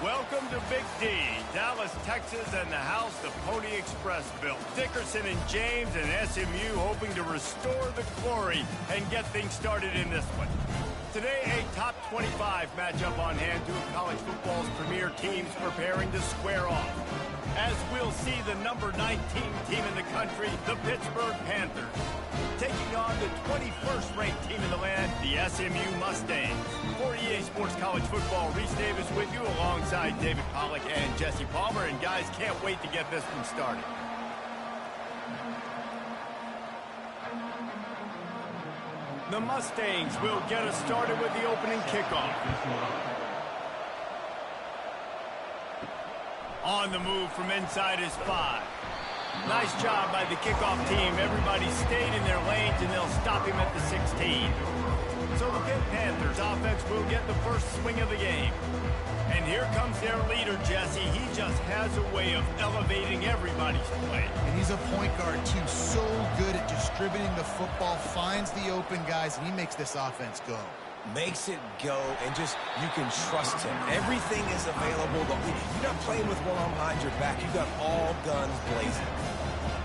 Welcome to Big D, Dallas, Texas, and the house the Pony Express built. Dickerson and James and SMU hoping to restore the glory and get things started in this one. Today, a top 25 matchup on hand, two of college football's premier teams preparing to square off. As we'll see the number 19 team in the country, the Pittsburgh Panthers, taking on the 21st ranked team in the land, the SMU Mustangs. For EA Sports College Football, Reese Davis with you alongside David Pollack and Jesse Palmer. And guys, can't wait to get this one started. The Mustangs will get us started with the opening kickoff. On the move from inside is 5. Nice job by the kickoff team. Everybody stayed in their lanes, and they'll stop him at the 16. So the Pitt Panthers offense will get the first swing of the game. And here comes their leader, Jesse. He just has a way of elevating everybody's play. And he's a point guard, too. So good at distributing the football, finds the open guys, and he makes this offense go. Makes it go, and just, you can trust him. Everything is available. You're not playing with one arm behind your back. You've got all guns blazing.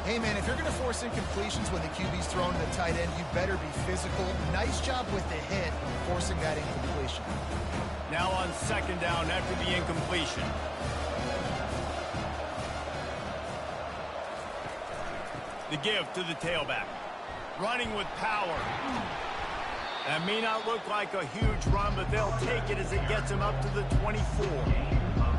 Hey, man, if you're going to force incompletions when the QB's thrown to the tight end, you better be physical. Nice job with the hit, forcing that incompletion. Now on second down after the incompletion. The give to the tailback. Running with power. That may not look like a huge run, but they'll take it as it gets them up to the 24.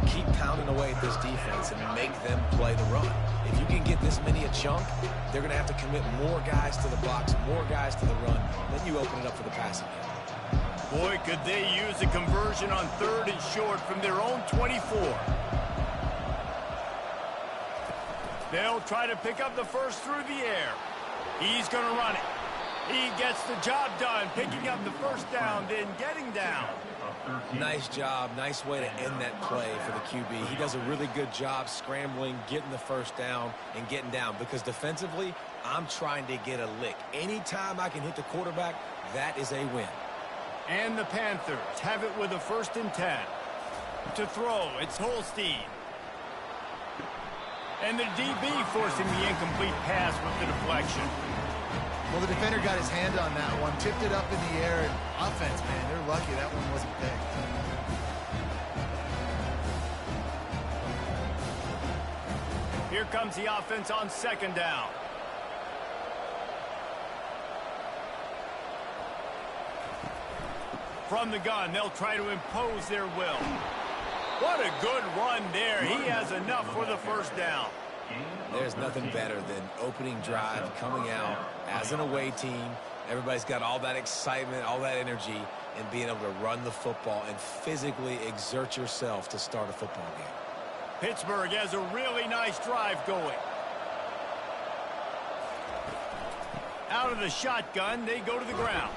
Keep pounding away at this defense and make them play the run. If you can get this many a chunk, they're going to have to commit more guys to the box, more guys to the run. Then you open it up for the passing game. Boy, could they use a conversion on 3rd and short from their own 24. They'll try to pick up the first through the air. He's going to run it. He gets the job done, picking up the first down, then getting down. Nice job. Nice way to end that play for the QB. He does a really good job scrambling, getting the first down, and getting down. Because defensively, I'm trying to get a lick. Anytime I can hit the quarterback, that is a win. And the Panthers have it with a 1st and 10. To throw, it's Holstein. And the DB forcing the incomplete pass with the deflection. Well, the defender got his hand on that one, tipped it up in the air, and offense, man, they're lucky that one wasn't picked. Here comes the offense on 2nd down. From the gun, they'll try to impose their will. What a good run there. He has enough for the 1st down. There's nothing better than opening drive, coming out as an away team. Everybody's got all that excitement, all that energy, and being able to run the football and physically exert yourself to start a football game. Pittsburgh has a really nice drive going. Out of the shotgun, they go to the ground.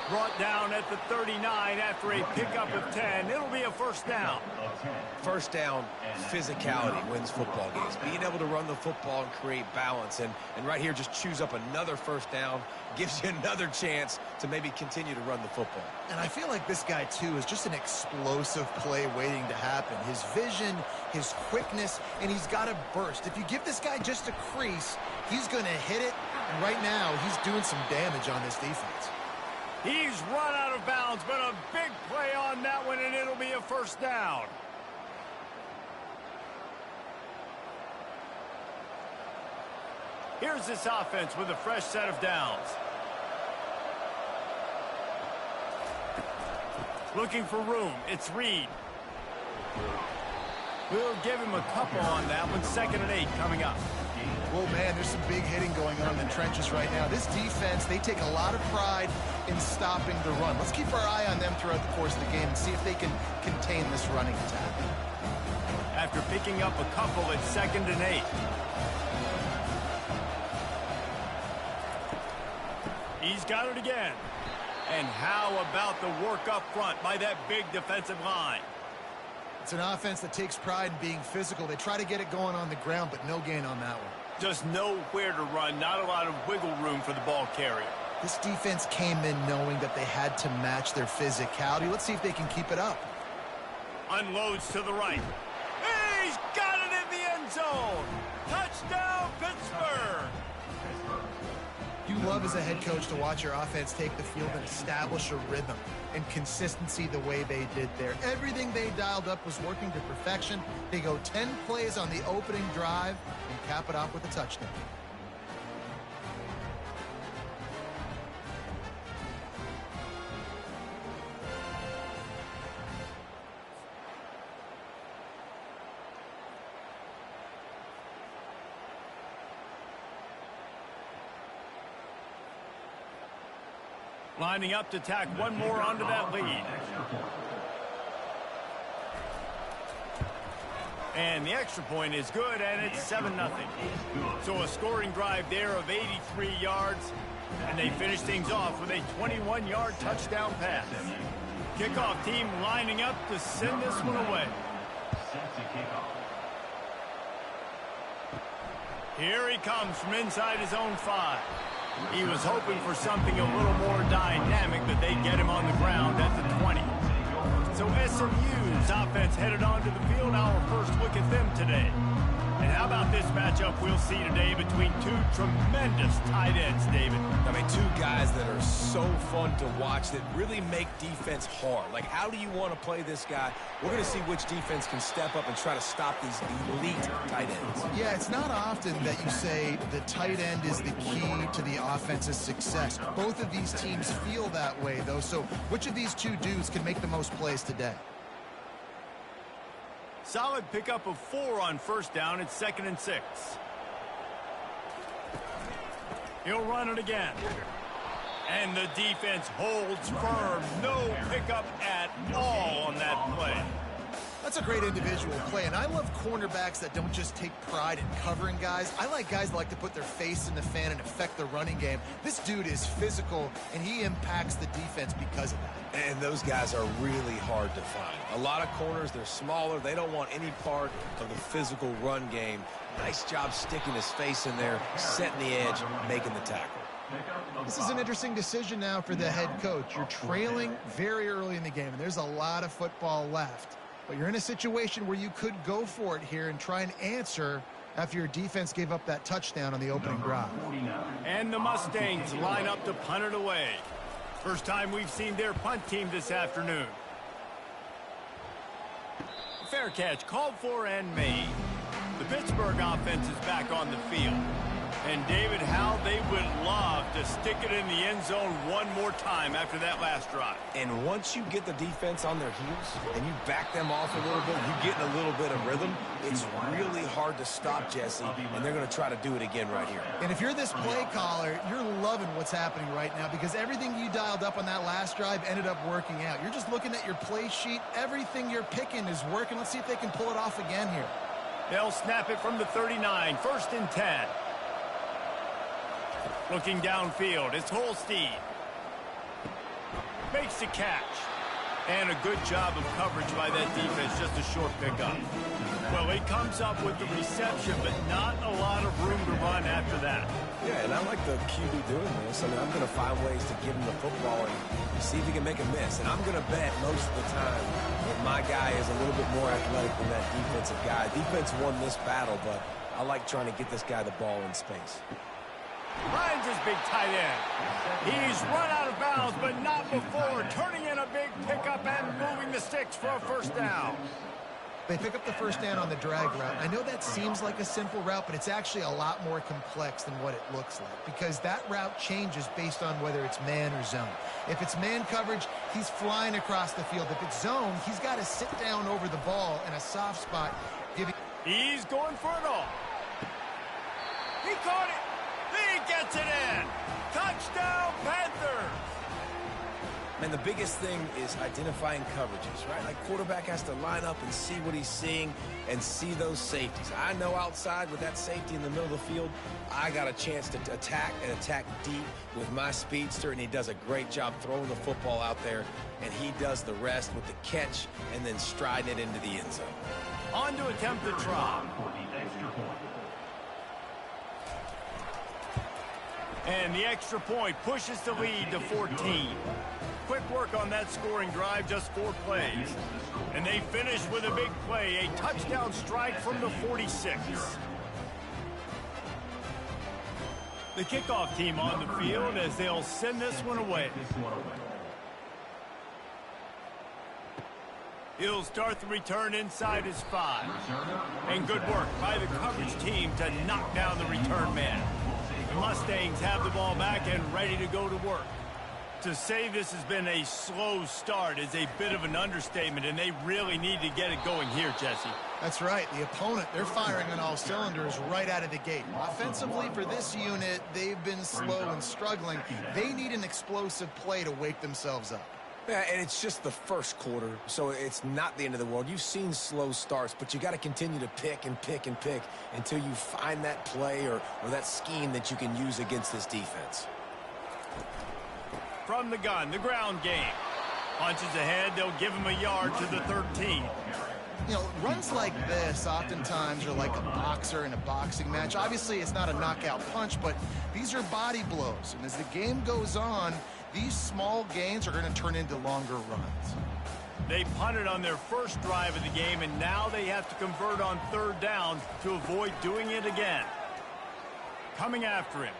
Brought down at the 39 after a pickup of 10. It'll be a 1st down. First down, physicality wins football games. Being able to run the football and create balance. And right here, just choose up another 1st down. Gives you another chance to maybe continue to run the football. And I feel like this guy, too, is just an explosive play waiting to happen. His vision, his quickness, and he's got a burst. If you give this guy just a crease, he's going to hit it. And right now, he's doing some damage on this defense. He's run out of bounds, but a big play on that one, and it'll be a 1st down. Here's this offense with a fresh set of downs. Looking for room. It's Reed. We'll give him a couple on that one. 2nd and 8 coming up. Well, man, there's some big hitting going on in the trenches right now. This defense, they take a lot of pride in stopping the run. Let's keep our eye on them throughout the course of the game and see if they can contain this running attack. After picking up a couple at 2nd and 8. He's got it again. And how about the work up front by that big defensive line? It's an offense that takes pride in being physical. They try to get it going on the ground, but no gain on that one. Just nowhere to run, not a lot of wiggle room for the ball carrier. This defense came in knowing that they had to match their physicality. Let's see if they can keep it up. Unloads to the right. He's got it in the end zone. Touchdown, Pittsburgh. You love as a head coach to watch your offense take the field and establish a rhythm and consistency the way they did there. Everything they dialed up was working to perfection. They go 10 plays on the opening drive and cap it off with a touchdown. Lining up to tack one more onto that lead. And the extra point is good, and it's 7-0. So a scoring drive there of 83 yards, and they finish things off with a 21-yard touchdown pass. Kickoff team lining up to send this one away. Here he comes from inside his own 5. He was hoping for something a little more dynamic, but they get him on the ground at the 20. So SMU's offense headed onto the field. Our first look at them today. And how about this matchup we'll see today between two tremendous tight ends, David? I mean, two guys that are so fun to watch that really make defense hard. Like, how do you want to play this guy? We're going to see which defense can step up and try to stop these elite tight ends. Yeah, it's not often that you say the tight end is the key to the offense's success. Both of these teams feel that way, though. So which of these two dudes can make the most plays today? Solid pickup of 4 on first down. It's 2nd and 6. He'll run it again. And the defense holds firm. No pickup at all on that play. That's a great individual play, and I love cornerbacks that don't just take pride in covering guys. I like guys that like to put their face in the fan and affect the running game. This dude is physical, and he impacts the defense because of that. And those guys are really hard to find. A lot of corners, they're smaller. They don't want any part of the physical run game. Nice job sticking his face in there, setting the edge, making the tackle. This is an interesting decision now for the head coach. You're trailing very early in the game, and there's a lot of football left. But you're in a situation where you could go for it here and try and answer after your defense gave up that touchdown on the opening drive. And the Mustangs line up to punt it away. First time we've seen their punt team this afternoon. Fair catch called for and made. The Pittsburgh offense is back on the field. And David, how they would love to stick it in the end zone one more time after that last drive. And once you get the defense on their heels and you back them off a little bit, you get in a little bit of rhythm, it's really hard to stop, Jesse, and they're going to try to do it again right here. And if you're this play caller, you're loving what's happening right now because everything you dialed up on that last drive ended up working out. You're just looking at your play sheet. Everything you're picking is working. Let's see if they can pull it off again here. They'll snap it from the 39, 1st and 10. Looking downfield, it's Holstein. Makes the catch. And a good job of coverage by that defense, just a short pickup. Well, he comes up with the reception, but not a lot of room to run after that. Yeah, and I like the QB doing this. I mean, I'm going to find ways to give him the football and see if he can make a miss. And I'm going to bet most of the time that my guy is a little bit more athletic than that defensive guy. Defense won this battle, but I like trying to get this guy the ball in space. Finds his big tight end. He's run out of bounds, but not before turning in a big pickup and moving the sticks for a first down. They pick up the first down on the drag route. I know that seems like a simple route, but it's actually a lot more complex than what it looks like because that route changes based on whether it's man or zone. If it's man coverage, he's flying across the field. If it's zone, he's got to sit down over the ball in a soft spot. He's going for it all. He caught it. He gets it in. Touchdown, Panthers. And the biggest thing is identifying coverages, right? Like quarterback has to line up and see what he's seeing and see those safeties. I know outside with that safety in the middle of the field, I got a chance to attack and attack deep with my speedster, and he does a great job throwing the football out there, and he does the rest with the catch and then striding it into the end zone. On to attempt the try. And the extra point pushes the lead to 14. quick work on that scoring drive, just 4 plays. And they finish with a big play, a touchdown strike from the 46. The kickoff team on the field as they'll send this one away. He'll start the return inside his 5. And good work by the coverage team to knock down the return man. The Mustangs have the ball back and ready to go to work. To say this has been a slow start is a bit of an understatement, and they really need to get it going here, Jesse. That's right. The opponent, they're firing on all cylinders right out of the gate. Offensively, for this unit, they've been slow and struggling. They need an explosive play to wake themselves up. Yeah, and it's just the first quarter, so it's not the end of the world. You've seen slow starts, but you got to continue to pick and pick and pick until you find that play or that scheme that you can use against this defense. From the gun, the ground game. Punches ahead, they'll give him a yard to the 13. You know, runs like this oftentimes are like a boxer in a boxing match. Obviously, it's not a knockout punch, but these are body blows. And as the game goes on, these small gains are going to turn into longer runs. They punted on their first drive of the game, and now they have to convert on 3rd down to avoid doing it again. Coming after him.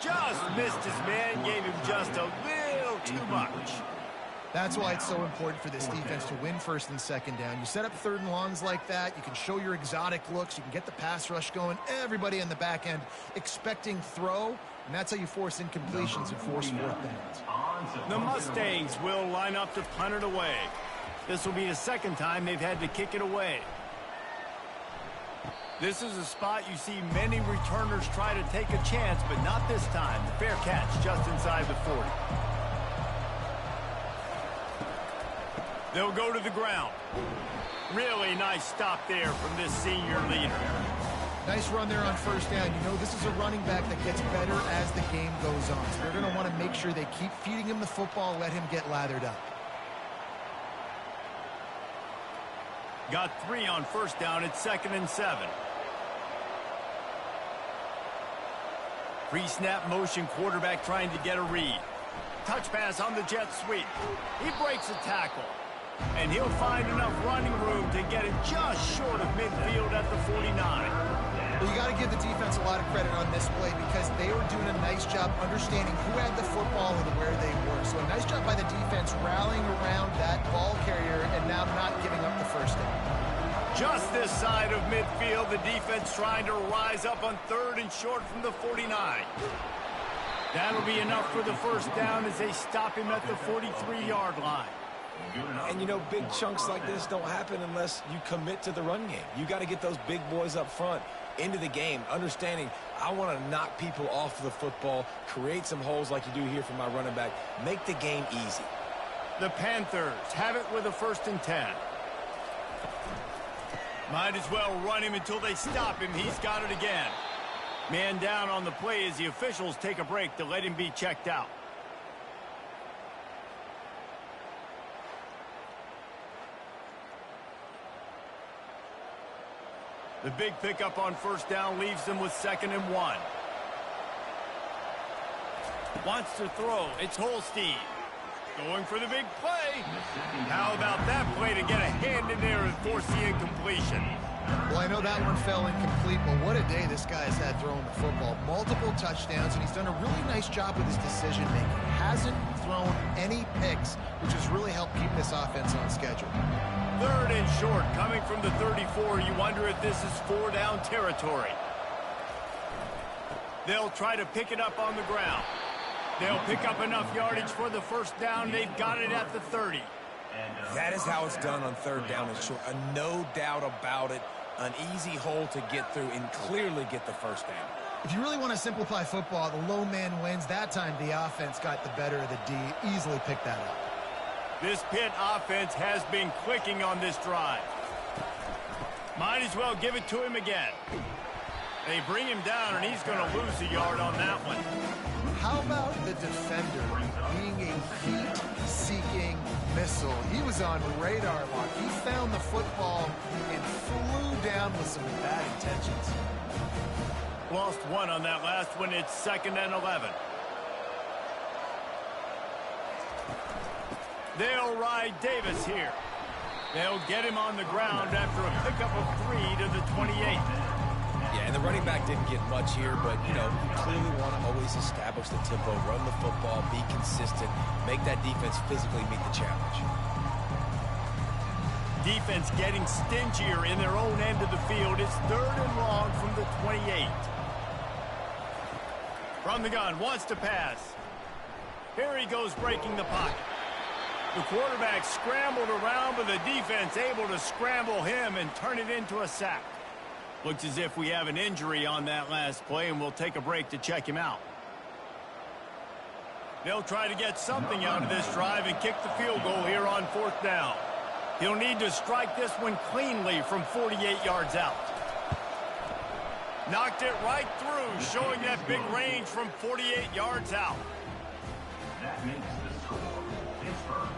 Just missed his man, gave him just a little too much. That's why it's so important for this defense to win 1st and 2nd down. You set up 3rd and longs like that, you can show your exotic looks, you can get the pass rush going, everybody in the back end expecting throw, and that's how you force incompletions and force 4th downs. The Mustangs will line up to punt it away. This will be the 2nd time they've had to kick it away. This is a spot you see many returners try to take a chance, but not this time. The fair catch just inside the 40. They'll go to the ground. Really nice stop there from this senior leader. Nice run there on 1st down. You know, this is a running back that gets better as the game goes on. So they're going to want to make sure they keep feeding him the football, let him get lathered up. Got 3 on 1st down. It's 2nd and 7. Pre-snap motion, quarterback trying to get a read. Touch pass on the jet sweep. He breaks a tackle. And he'll find enough running room to get it just short of midfield at the 49. Well, you got to give the defense a lot of credit on this play because they were doing a nice job understanding who had the football and where they were. So a nice job by the defense rallying around that ball carrier and now not giving up the 1st down. Just this side of midfield, the defense trying to rise up on 3rd and short from the 49. That'll be enough for the 1st down as they stop him at the 43-yard line. And, you know, big chunks like this don't happen unless you commit to the run game. You got to get those big boys up front into the game, understanding I want to knock people off the football, create some holes like you do here for my running back, make the game easy. The Panthers have it with a 1st and 10. Might as well run him until they stop him. He's got it again. Man down on the play as the officials take a break to let him be checked out. The big pickup on 1st down leaves them with 2nd and 1. Wants to throw. It's Holstein. Going for the big play. How about that play to get a hand in there and force the incompletion? Well, I know that one fell incomplete, but what a day this guy has had throwing the football. Multiple touchdowns, and he's done a really nice job with his decision-making. Hasn't thrown any picks, which has really helped keep this offense on schedule. 3rd and short, coming from the 34. You wonder if this is 4-down territory. They'll try to pick it up on the ground. They'll pick up enough yardage for the 1st down. They've got it at the 30. That is how it's done on 3rd down and short. No doubt about it. An easy hole to get through and clearly get the 1st down. If you really want to simplify football, the low man wins. That time the offense got the better of the D. Easily picked that up. This Pitt offense has been clicking on this drive. Might as well give it to him again. They bring him down, and he's going to lose a yard on that one. How about the defender being a heat-seeking missile? He was on radar lock. He found the football and flew down with some bad intentions. Lost 1 on that last one. It's 2nd and 11. They'll ride Davis here. They'll get him on the ground after a pickup of 3 to the 28. Yeah, and the running back didn't get much here, but, you know, you clearly want to always establish the tempo, run the football, be consistent, make that defense physically meet the challenge. Defense getting stingier in their own end of the field. It's 3rd and long from the 28. From the gun, wants to pass. Here he goes breaking the pocket. The quarterback scrambled around, but the defense able to scramble him and turn it into a sack. Looks as if we have an injury on that last play, and we'll take a break to check him out. They'll try to get something out of this drive and kick the field goal here on 4th down. He'll need to strike this one cleanly from 48 yards out. Knocked it right through, showing that big range from 48 yards out. That makes the score Pittsburgh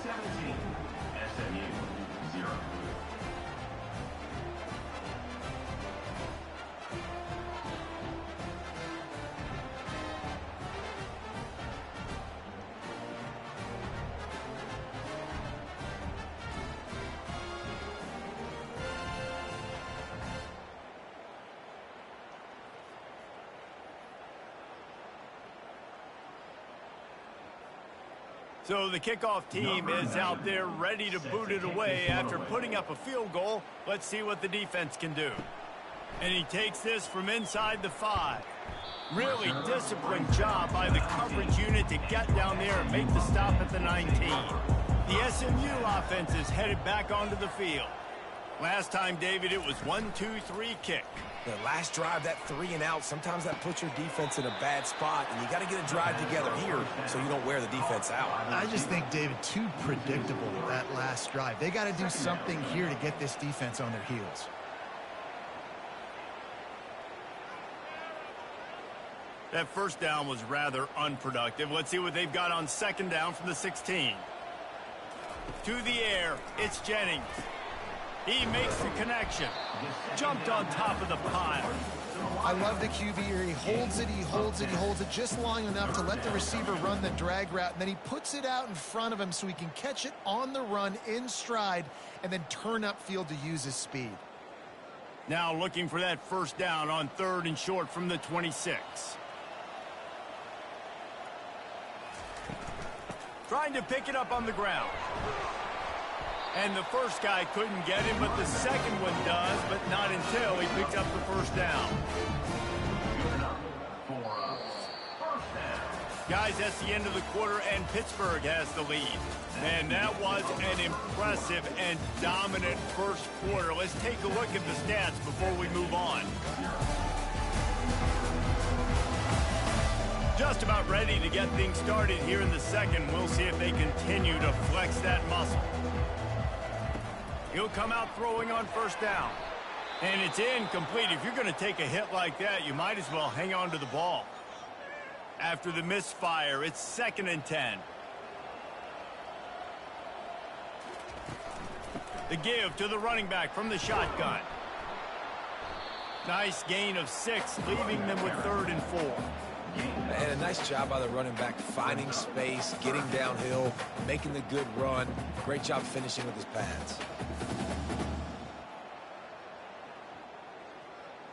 17, SMU 0. So the kickoff team is out there ready to boot it away after putting up a field goal. Let's see what the defense can do. And he takes this from inside the 5. Really disciplined job by the coverage unit to get down there and make the stop at the 19. The SMU offense is headed back onto the field. Last time, David, it was 1-2-3 kick. The last drive, that 3 and out, sometimes that puts your defense in a bad spot, and you got to get a drive together here so you don't wear the defense out. I just think, David, too predictable that last drive. They got to do something here to get this defense on their heels. That first down was rather unproductive. Let's see what they've got on 2nd down from the 16. To the air, it's Jennings. He makes the connection. Jumped on top of the pile. I love the QB here. He holds it, he holds it, he holds it just long enough to let the receiver run the drag route, and then he puts it out in front of him so he can catch it on the run in stride and then turn upfield to use his speed. Now looking for that first down on 3rd and short from the 26. Trying to pick it up on the ground. And the first guy couldn't get him, but the second one does, but not until he picks up the first down. Guys, that's the end of the quarter, and Pittsburgh has the lead. And that was an impressive and dominant first quarter. Let's take a look at the stats before we move on. Just about ready to get things started here in the second. We'll see if they continue to flex that muscle. He'll come out throwing on first down. And it's incomplete. If you're going to take a hit like that, you might as well hang on to the ball. After the misfire, it's 2nd and 10. The give to the running back from the shotgun. Nice gain of 6, leaving them with 3rd and 4. And a nice job by the running back, finding space, getting downhill, making the good run. Great job finishing with his pads.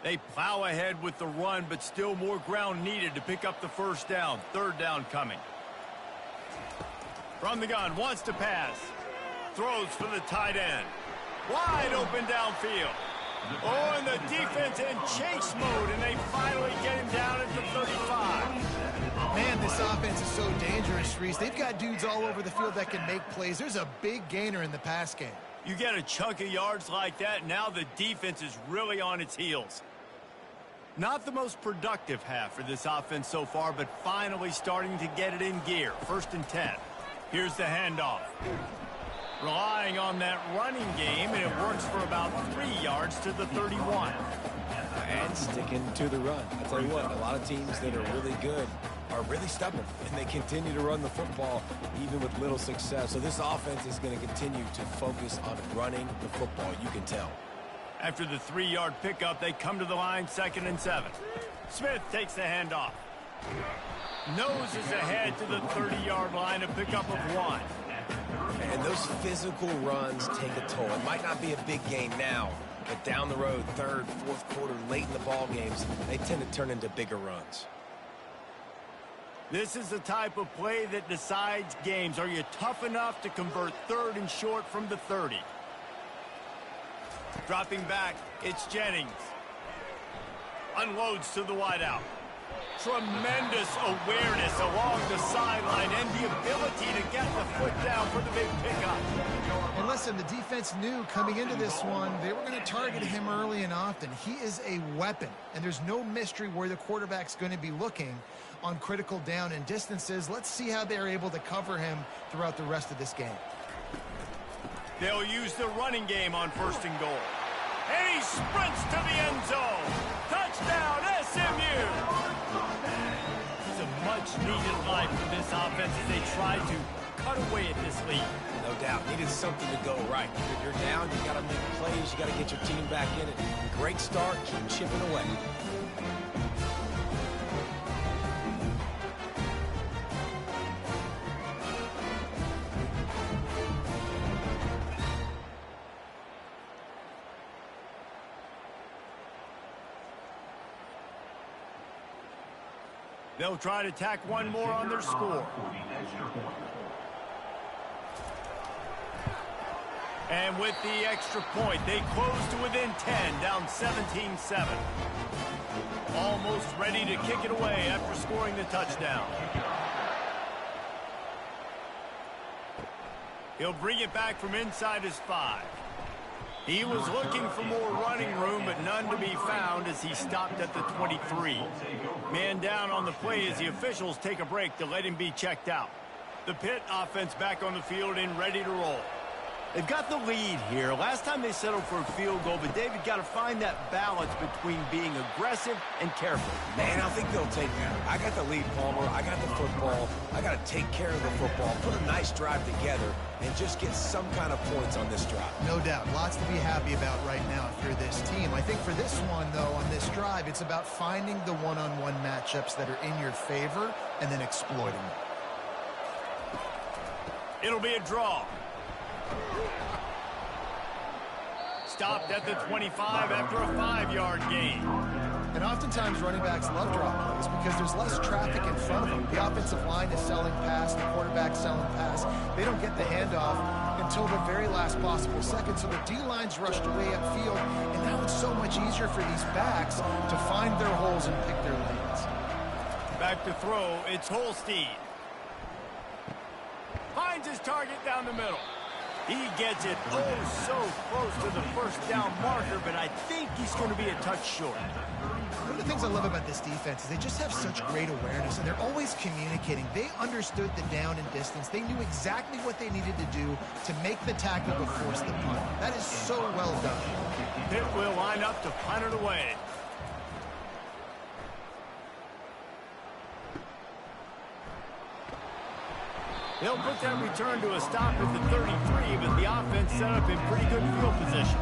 They plow ahead with the run, but still more ground needed to pick up the first down. 3rd down coming. From the gun, wants to pass. Throws for the tight end. Wide open downfield. Oh, and the defense in chase mode, and they finally get him down at the 35. Man, this offense is so dangerous, Reese. They've got dudes all over the field that can make plays. There's a big gainer in the pass game. You get a chunk of yards like that, now the defense is really on its heels. Not the most productive half for this offense so far, but finally starting to get it in gear. 1st and 10. Here's the handoff. Relying on that running game, and it works for about 3 yards to the 31. And sticking to the run. I tell you what, a lot of teams that are really good are really stubborn, and they continue to run the football even with little success. So this offense is going to continue to focus on running the football, you can tell. After the 3-yard pickup, they come to the line, 2nd and 7. Smith takes the handoff. Noses ahead to the 30-yard line, a pickup of 1. And those physical runs take a toll. It might not be a big gain now, but down the road, third, fourth quarter, late in the ball games, they tend to turn into bigger runs. This is the type of play that decides games. Are you tough enough to convert third and short from the 30? Dropping back, it's Jennings. Unloads to the wideout. Tremendous awareness along the sideline and the ability to get the foot down for the big pickup. And listen, the defense knew coming into this one, they were going to target him early and often. He is a weapon, and there's no mystery where the quarterback's going to be looking on critical down and distances. Let's see how they're able to cover him throughout the rest of this game. They'll use the running game on first and goal. And he sprints to the end zone. Touchdown, SMU! It's a much-needed life for this offense as they try to cut away at this lead. No doubt. Needed something to go right. If you're down, you got to make plays. You got to get your team back in it. Great start. Keep chipping away. They'll try to tack one more on their score. And with the extra point, they close to within 10, down 17-7. Almost ready to kick it away after scoring the touchdown. He'll bring it back from inside his 5. He was looking for more running room, but none to be found as he stopped at the 23. Man down on the play as the officials take a break to let him be checked out. The Pitt offense back on the field and ready to roll. They've got the lead here. Last time they settled for a field goal, but David got to find that balance between being aggressive and careful. Man, I think they'll take that. I got the lead, Palmer. I got the football. I got to take care of the football, put a nice drive together, and just get some kind of points on this drive. No doubt. Lots to be happy about right now if you're this team. I think for this one, though, on this drive, it's about finding the one-on-one matchups that are in your favor and then exploiting them. It'll be a draw. Stopped at the 25 after a 5-yard gain. And oftentimes running backs love drop plays because there's less traffic in front of them. The offensive line is selling pass, the quarterback's selling pass. They don't get the handoff until the very last possible second, so the D-line's rushed away upfield, and now it's so much easier for these backs to find their holes and pick their lanes. Back to throw, it's Holstein. Finds his target down the middle. He gets it oh so close to the first down marker, but I think he's going to be a touch short. One of the things I love about this defense is they just have such great awareness, and they're always communicating. They understood the down and distance. They knew exactly what they needed to do to make the tackle to force the punt. That is so well done. Pitt will line up to punt it away. They'll put that return to a stop at the 33, but the offense set up in pretty good field position.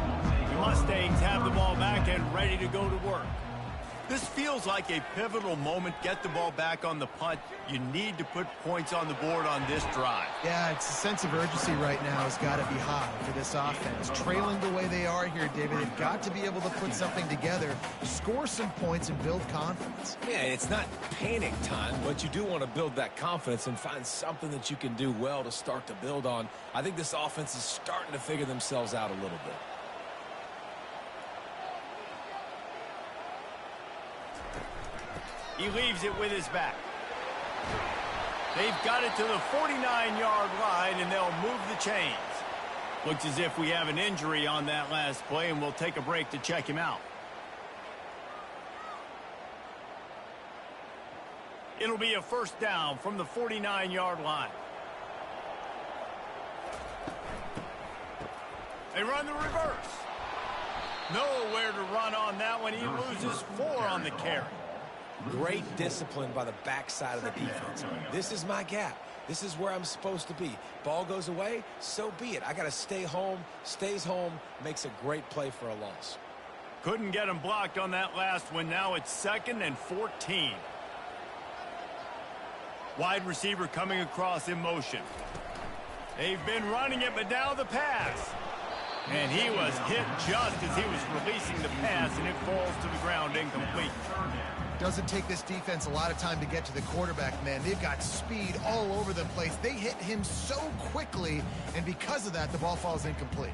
The Mustangs have the ball back and ready to go to work. This feels like a pivotal moment. Get the ball back on the punt. You need to put points on the board on this drive. Yeah, it's a sense of urgency right now has got to be high for this offense. Trailing the way they are here, David, they've got to be able to put something together, score some points, and build confidence. Yeah, it's not panic time, but you do want to build that confidence and find something that you can do well to start to build on. I think this offense is starting to figure themselves out a little bit. He leaves it with his back. They've got it to the 49-yard line, and they'll move the chains. Looks as if we have an injury on that last play, and we'll take a break to check him out. It'll be a first down from the 49-yard line. They run the reverse. Nowhere to run on that one. He loses 4 on the carry. Great discipline by the backside of the defense. This is my gap. This is where I'm supposed to be. Ball goes away, so be it. I got to stay home. Stays home, makes a great play for a loss. Couldn't get him blocked on that last one. Now it's 2nd and 14. Wide receiver coming across in motion. They've been running it, but now the pass. And he was hit just as he was releasing the pass, and it falls to the ground incomplete. Doesn't take this defense a lot of time to get to the quarterback, man. They've got speed all over the place. They hit him so quickly, and because of that, the ball falls incomplete.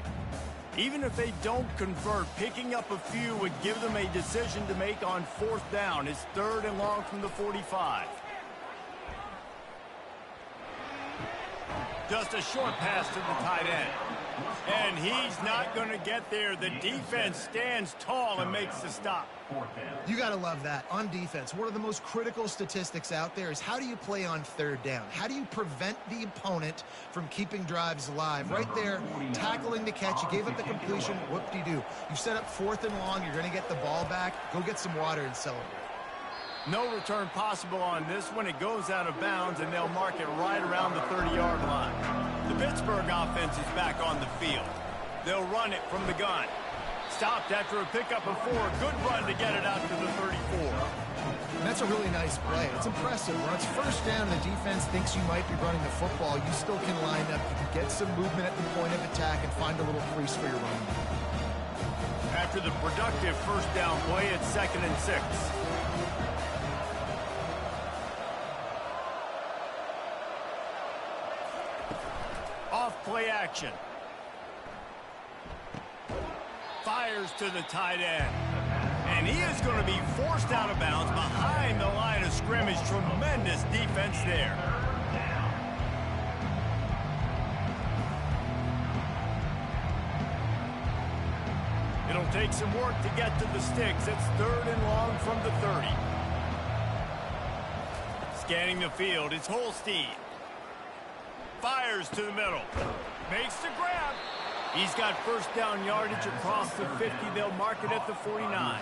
Even if they don't convert, picking up a few would give them a decision to make on 4th down. It's 3rd and long from the 45. Just a short pass to the tight end. And he's not going to get there. The defense stands tall and makes the stop. You got to love that. On defense, one of the most critical statistics out there is how do you play on 3rd down? How do you prevent the opponent from keeping drives alive? Right there, tackling the catch. You gave up the completion. Whoop-de-doo. You set up 4th and long. You're going to get the ball back. Go get some water and celebrate. No return possible on this one. It goes out of bounds, and they'll mark it right around the 30-yard line. The Pittsburgh offense is back on the field. They'll run it from the gun. Stopped after a pickup of 4. Good run to get it out to the 34. And that's a really nice play. It's impressive. When it's 1st down and the defense thinks you might be running the football, you still can line up. You can get some movement at the point of attack and find a little crease for your running back. After the productive 1st down play, it's 2nd and 6. Off play action. Fires to the tight end. And he is going to be forced out of bounds behind the line of scrimmage. Tremendous defense there. It'll take some work to get to the sticks. It's 3rd and long from the 30. Scanning the field, it's Holstein. Fires to the middle. Makes the grab. He's got 1st down yardage across the 50. They'll mark it at the 49.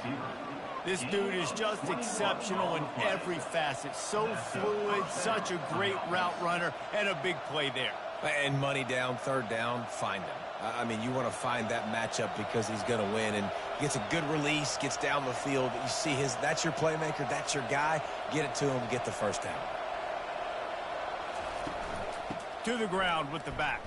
This dude is just exceptional in every facet. So fluid, such a great route runner, and a big play there. And money down, 3rd down, find him. I mean, you want to find that matchup because he's going to win. And gets a good release, gets down the field. You see that's your playmaker, that's your guy. Get it to him, get the 1st down. To the ground with the back.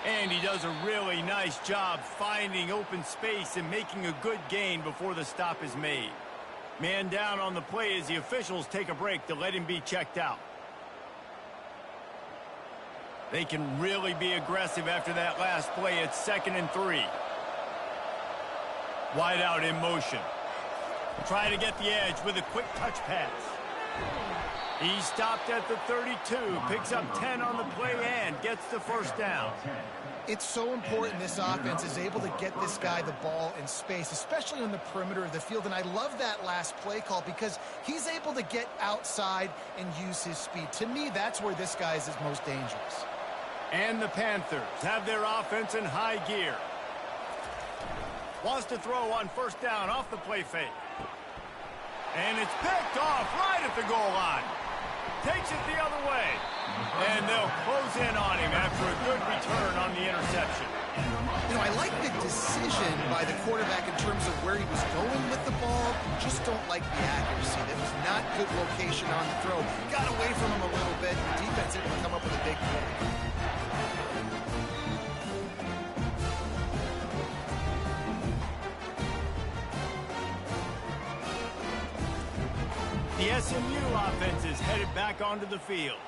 And he does a really nice job finding open space and making a good gain before the stop is made. Man down on the play as the officials take a break to let him be checked out. They can really be aggressive after that last play. It's 2nd and 3. Wide out in motion. Try to get the edge with a quick touch pass. He stopped at the 32, picks up 10 on the play and gets the 1st down. It's so important this offense is able to get this guy the ball in space, especially on the perimeter of the field. And I love that last play call because he's able to get outside and use his speed. To me, that's where this guy is his most dangerous. And the Panthers have their offense in high gear. Wants to throw on 1st down off the play fake. And it's picked off right at the goal line. Takes it the other way. And they'll close in on him after a good return on the interception. You know, I like the decision by the quarterback in terms of where he was going with the ball. Just don't like the accuracy. That was not good location on the throw. Got away from him a little bit. The defense able to come up with a big play. The SMU offense is headed back onto the field.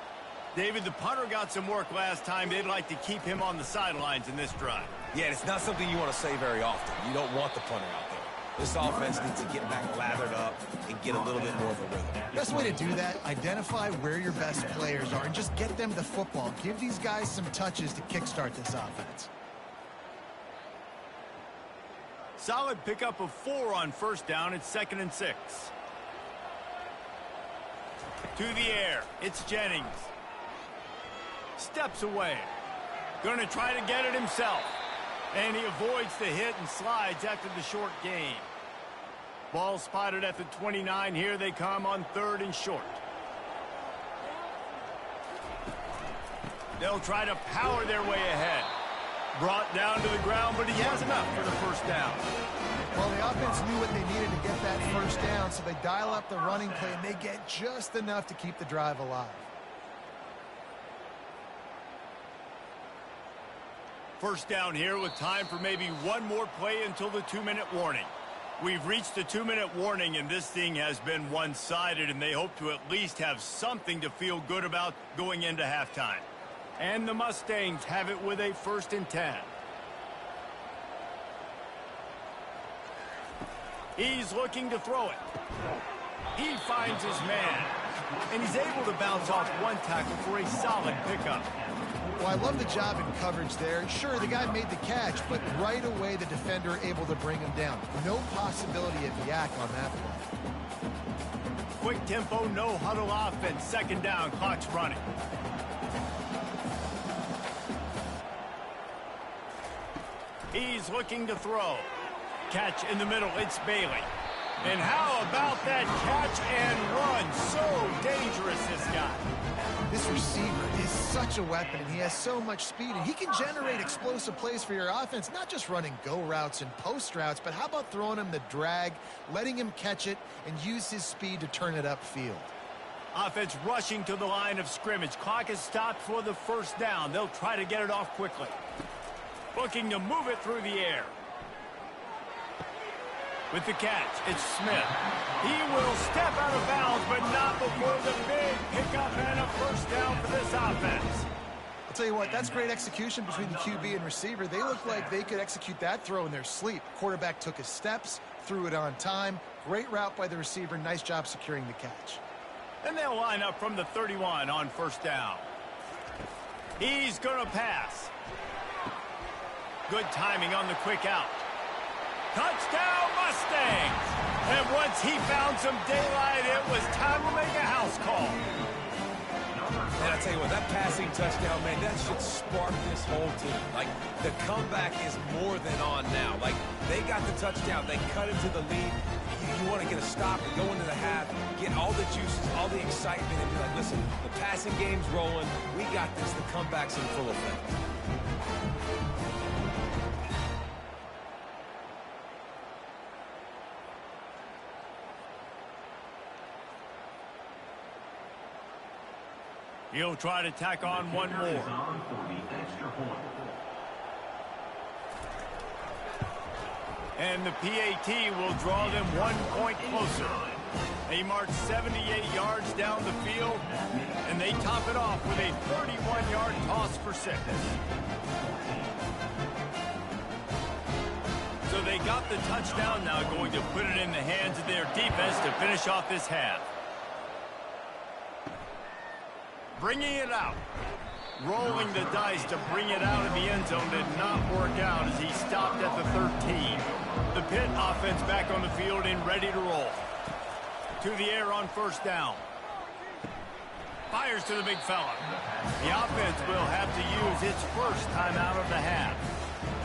David, the punter got some work last time. They'd like to keep him on the sidelines in this drive. Yeah, it's not something you want to say very often. You don't want the punter out there. This offense needs to get back lathered up and get a little bit more of a rhythm. Best way to do that, identify where your best players are and just get them the football. Give these guys some touches to kickstart this offense. Solid pickup of 4 on 1st down. It's 2nd and 6. To the air, it's Jennings. Steps away. Going to try to get it himself. And he avoids the hit and slides after the short gain. Ball spotted at the 29. Here they come on 3rd and short. They'll try to power their way ahead. Brought down to the ground, but he has enough for the 1st down. Well, the offense knew what they needed to get that 1st down, so they dial up the running play, and they get just enough to keep the drive alive. First down here with time for maybe one more play until the 2-minute warning. We've reached the 2-minute warning, and this thing has been one-sided, and they hope to at least have something to feel good about going into halftime. And the Mustangs have it with a 1st and 10. He's looking to throw it. He finds his man, and he's able to bounce off one tackle for a solid pickup. Well, I love the job in coverage there. Sure, the guy made the catch, but right away the defender able to bring him down. No possibility of yak on that play. Quick tempo, no huddle offense. 2nd down, clock's running. He's looking to throw. Catch in the middle, it's Bailey. And how about that catch and run? So dangerous, this guy. This receiver is such a weapon, and he has so much speed, and he can generate explosive plays for your offense, not just running go routes and post routes, but how about throwing him the drag, letting him catch it, and use his speed to turn it upfield. Offense rushing to the line of scrimmage. Clock is stopped for the 1st down. They'll try to get it off quickly. Looking to move it through the air. With the catch, it's Smith. He will step out of bounds, but not before the big pickup and a 1st down for this offense. I'll tell you what, that's great execution between the QB and receiver. They look like they could execute that throw in their sleep. Quarterback took his steps, threw it on time. Great route by the receiver. Nice job securing the catch. And they'll line up from the 31 on 1st down. He's going to pass. Good timing on the quick out. Touchdown, Mustangs! And once he found some daylight, it was time to make a house call. And I tell you what, that passing touchdown, man, that should spark this whole team. Like, the comeback is more than on now. Like, they got the touchdown. They cut into the lead. You want to get a stop and go into the half, get all the juices, all the excitement, and be like, listen, the passing game's rolling. We got this. The comeback's in full effect. He'll try to tack on one more. And the PAT will draw them 1 point closer. They march 78 yards down the field, and they top it off with a 31-yard toss for 6. So they got the touchdown, now going to put it in the hands of their defense to finish off this half. Bringing it out. Rolling the dice to bring it out of the end zone did not work out as he stopped at the 13. The Pitt offense back on the field and ready to roll. To the air on 1st down. Fires to the big fella. The offense will have to use its 1st timeout of the half.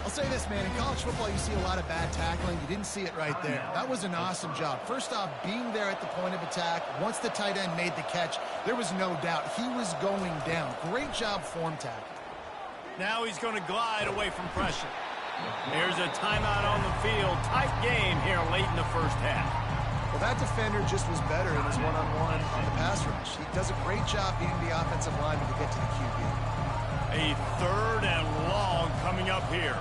I'll say this, man. In college football, you see a lot of bad tackling. You didn't see it right there. That was an awesome job. First off, being there at the point of attack. Once the tight end made the catch, there was no doubt he was going down. Great job form tackle. Now he's going to glide away from pressure. Here's a timeout on the field. Tight game here late in the 1st half. Well, that defender just was better in his one-on-one on the pass rush. He does a great job beating the offensive lineman to get to the QB. A 3rd and long coming up here.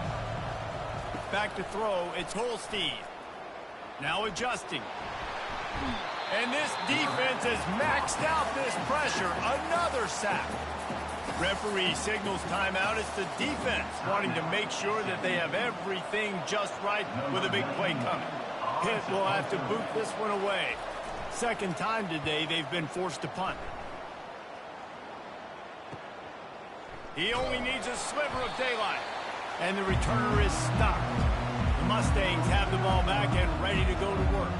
Back to throw, it's Holstein. Now adjusting. And this defense has maxed out this pressure. Another sack. Referee signals timeout. It's the defense wanting to make sure that they have everything just right with a big play coming. Pitt will have to boot this one away. 2nd time today they've been forced to punt. He only needs a sliver of daylight. And the returner is stopped. The Mustangs have the ball back and ready to go to work.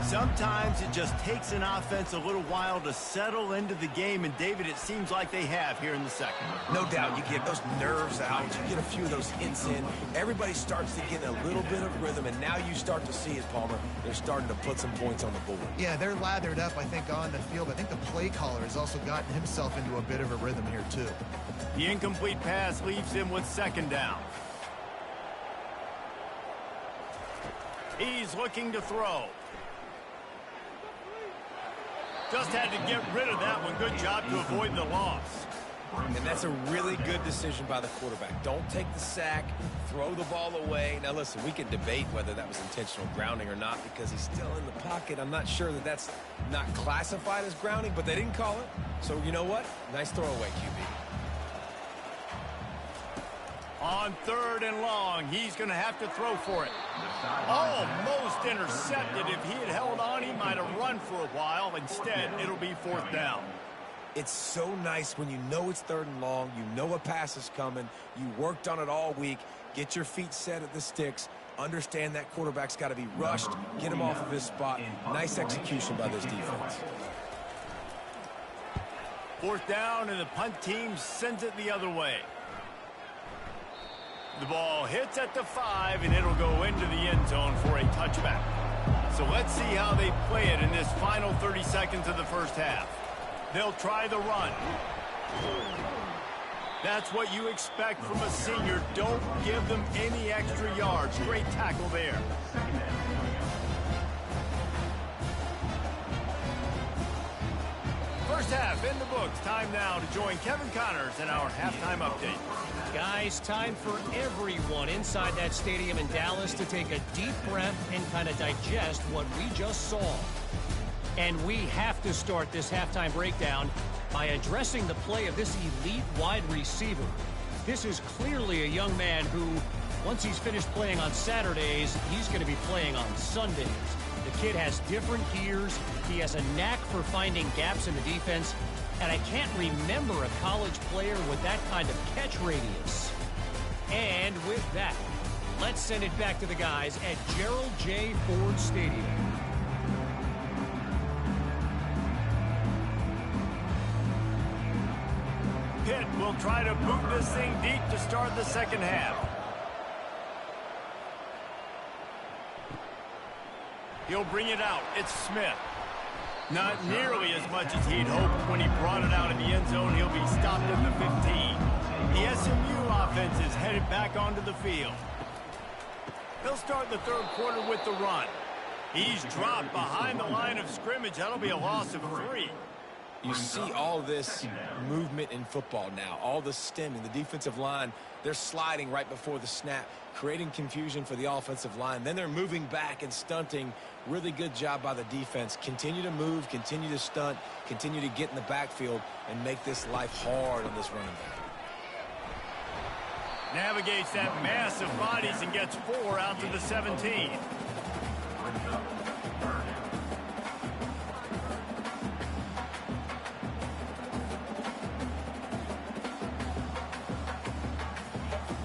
Sometimes it just takes an offense a little while to settle into the game, and David, it seems like they have here in the 2nd. No doubt, you get those nerves out, you get a few of those hints in, everybody starts to get a little bit of rhythm, and now you start to see it, Palmer. They're starting to put some points on the board. Yeah, they're lathered up, I think, on the field. I think the play caller has also gotten himself into a bit of a rhythm here, too. The incomplete pass leaves him with 2nd down. He's looking to throw. Just had to get rid of that one. Good job to avoid the loss. And that's a really good decision by the quarterback. Don't take the sack, throw the ball away. Now, listen, we can debate whether that was intentional grounding or not because he's still in the pocket. I'm not sure that that's not classified as grounding, but they didn't call it. So, you know what? Nice throwaway, QB. On 3rd and long, he's going to have to throw for it. Almost intercepted. If he had held on, he might have run for a while. Instead, it'll be 4th down. It's so nice when you know it's 3rd and long, you know a pass is coming, you worked on it all week, get your feet set at the sticks, understand that quarterback's got to be rushed, get him off of his spot. Nice execution by this defense. 4th down, and the punt team sends it the other way. The ball hits at the 5, and it'll go into the end zone for a touchback. So let's see how they play it in this final 30 seconds of the first half. They'll try the run. That's what you expect from a senior. Don't give them any extra yards. Great tackle there. First half in the books. Time now to join Kevin Connors in our halftime update. Guys, time for everyone inside that stadium in Dallas to take a deep breath and kind of digest what we just saw. And we have to start this halftime breakdown by addressing the play of this elite wide receiver. This is clearly a young man who, once he's finished playing on Saturdays, he's going to be playing on Sundays. The kid has different gears. He has a knack for finding gaps in the defense. And I can't remember a college player with that kind of catch radius. And with that, let's send it back to the guys at Gerald J. Ford Stadium. Pitt will try to boot this thing deep to start the second half. He'll bring it out. It's Smith. Not nearly as much as he'd hoped when he brought it out in the end zone. He'll be stopped at the 15. The SMU offense is headed back onto the field. They'll start the 3rd quarter with the run. He's dropped behind the line of scrimmage. That'll be a loss of 3. You see all this movement in football now, all the stemming, the defensive line, they're sliding right before the snap, creating confusion for the offensive line. Then they're moving back and stunting. Really good job by the defense. Continue to move, continue to stunt, continue to get in the backfield and make this life hard on this running back. Navigates that mass of bodies and gets 4 out to the 17.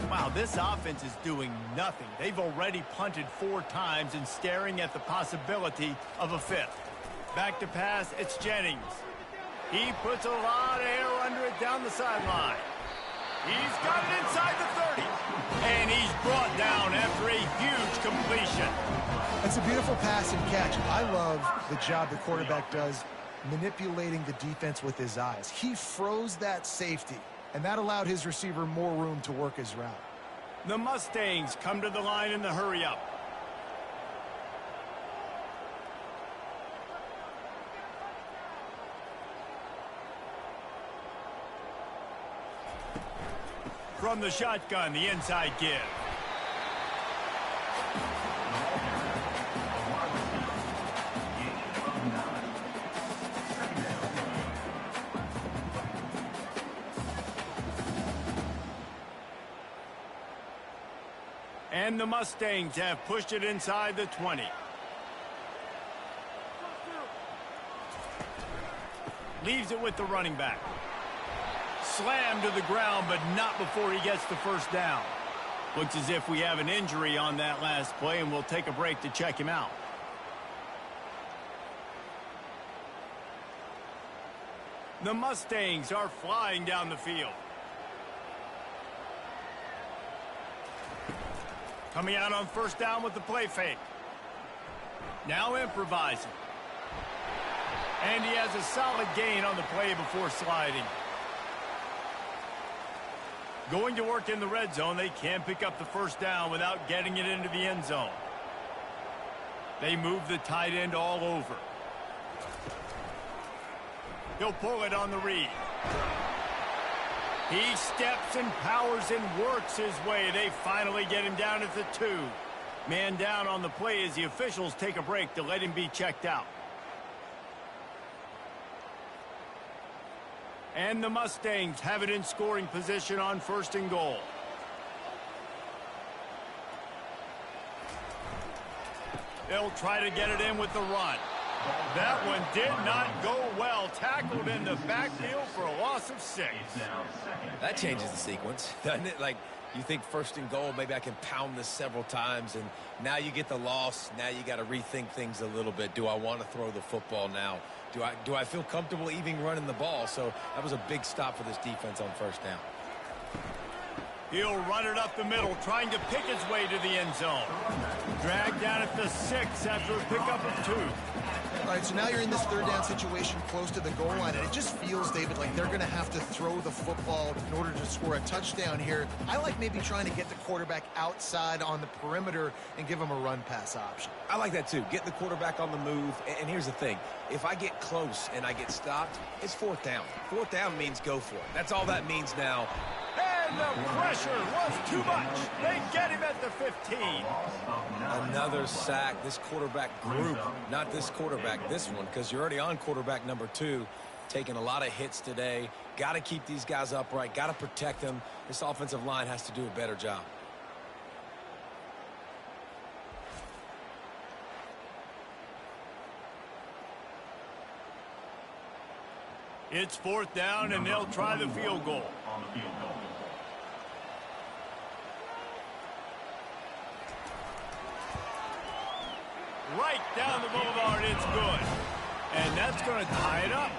Wow, this offense is doing nothing. They've already punted 4 times and staring at the possibility of a 5th. Back to pass, it's Jennings. He puts a lot of air under it down the sideline. He's got it inside the 30. And he's brought down after a huge completion. That's a beautiful pass and catch. I love the job the quarterback does manipulating the defense with his eyes. He froze that safety, and that allowed his receiver more room to work his route. The Mustangs come to the line in the hurry-up. From the shotgun, the inside give. And the Mustangs have pushed it inside the 20. Leaves it with the running back. Slammed to the ground, but not before he gets the first down. Looks as if we have an injury on that last play, and we'll take a break to check him out. The Mustangs are flying down the field. Coming out on first down with the play fake. Now improvising. And he has a solid gain on the play before sliding. Going to work in the red zone, they can't pick up the first down without getting it into the end zone. They move the tight end all over. He'll pull it on the read. He steps and powers and works his way. They finally get him down at the 2. Man down on the play as the officials take a break to let him be checked out. And the Mustangs have it in scoring position on 1st and goal. They'll try to get it in with the run. That one did not go well. Tackled in the backfield for a loss of 6. That changes the sequence, doesn't it? Like, you think 1st and goal, maybe I can pound this several times, and now you get the loss. Now you got to rethink things a little bit. Do I want to throw the football now? Do I feel comfortable even running the ball? So that was a big stop for this defense on 1st down. He'll run it up the middle, trying to pick his way to the end zone. Dragged down at the 6 after a pickup of 2. All right, so now you're in this 3rd down situation close to the goal line, and it just feels, David, like they're going to have to throw the football in order to score a touchdown here. I like maybe trying to get the quarterback outside on the perimeter and give him a run-pass option. I like that, too. Getting the quarterback on the move. And here's the thing. If I get close and I get stopped, it's 4th down. 4th down means go for it. That's all that means now. And the pressure was too much. They get him at the 15. Another sack. This quarterback group, not this quarterback, this one, because you're already on quarterback number 2, taking a lot of hits today. Got to keep these guys upright. Got to protect them. This offensive line has to do a better job. It's 4th down, and they'll try the field goal. Right down the boulevard, it's good. And that's going to tie it up.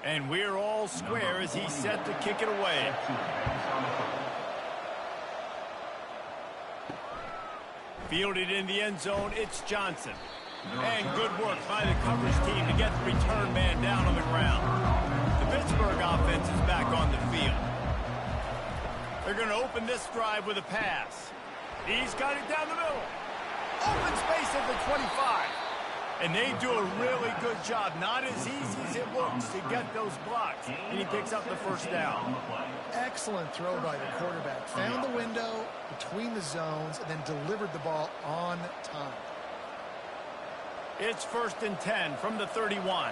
And we're all square as he's set to kick it away. Fielded in the end zone, it's Johnson. And good work by the coverage team to get the return man down on the ground. The Pittsburgh offense is back on the field. They're going to open this drive with a pass. He's got it down the middle. Open space at the 25. And they do a really good job. Not as easy as it looks to get those blocks. And he picks up the 1st down. Excellent throw by the quarterback. Found the window between the zones and then delivered the ball on time. It's 1st and 10 from the 31.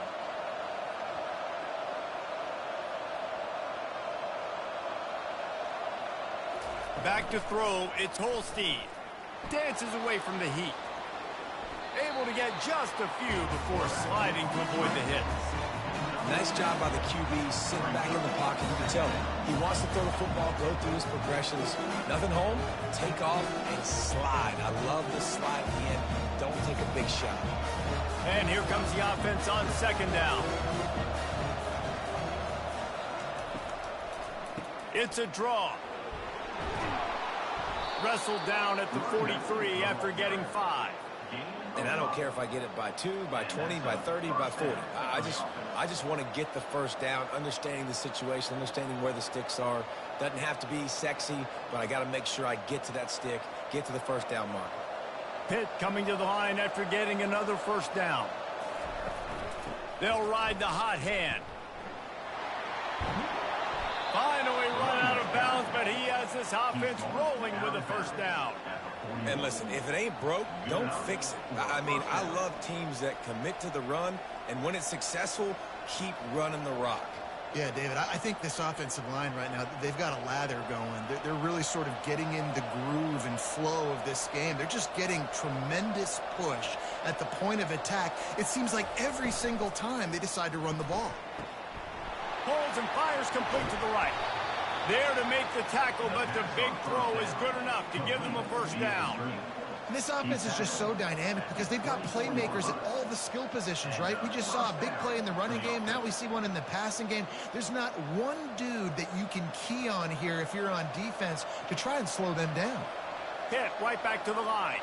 Back to throw, it's Holstein. Dances away from the heat. Able to get just a few before sliding to avoid the hits. Nice job by the QB, sitting back in the pocket. You can tell he wants to throw the football, go through his progressions. Nothing home, take off, and slide. I love the slide at the end. Don't take a big shot. And here comes the offense on 2nd down. It's a draw. Wrestled down at the 43 after getting 5. And I don't care if I get it by 2, by 20, by 30, by 40. I just want to get the 1st down, understanding the situation, understanding where the sticks are. Doesn't have to be sexy, but I got to make sure I get to that stick, get to the 1st down marker. Pitt coming to the line after getting another 1st down. They'll ride the hot hand. Finally run out of bounds, but he has this offense rolling with a 1st down. And listen, if it ain't broke, don't fix it. I mean, I love teams that commit to the run, and when it's successful, keep running the rock. Yeah, David, I think this offensive line right now, they've got a lather going. They're really sort of getting in the groove and flow of this game. They're just getting tremendous push at the point of attack. It seems like every single time they decide to run the ball. Pulls and fires complete to the right. There to make the tackle, but the big throw is good enough to give them a 1st down. And this offense is just so dynamic because they've got playmakers at all the skill positions, right? We just saw a big play in the running game. Now we see one in the passing game. There's not one dude that you can key on here if you're on defense to try and slow them down. hit right back to the line.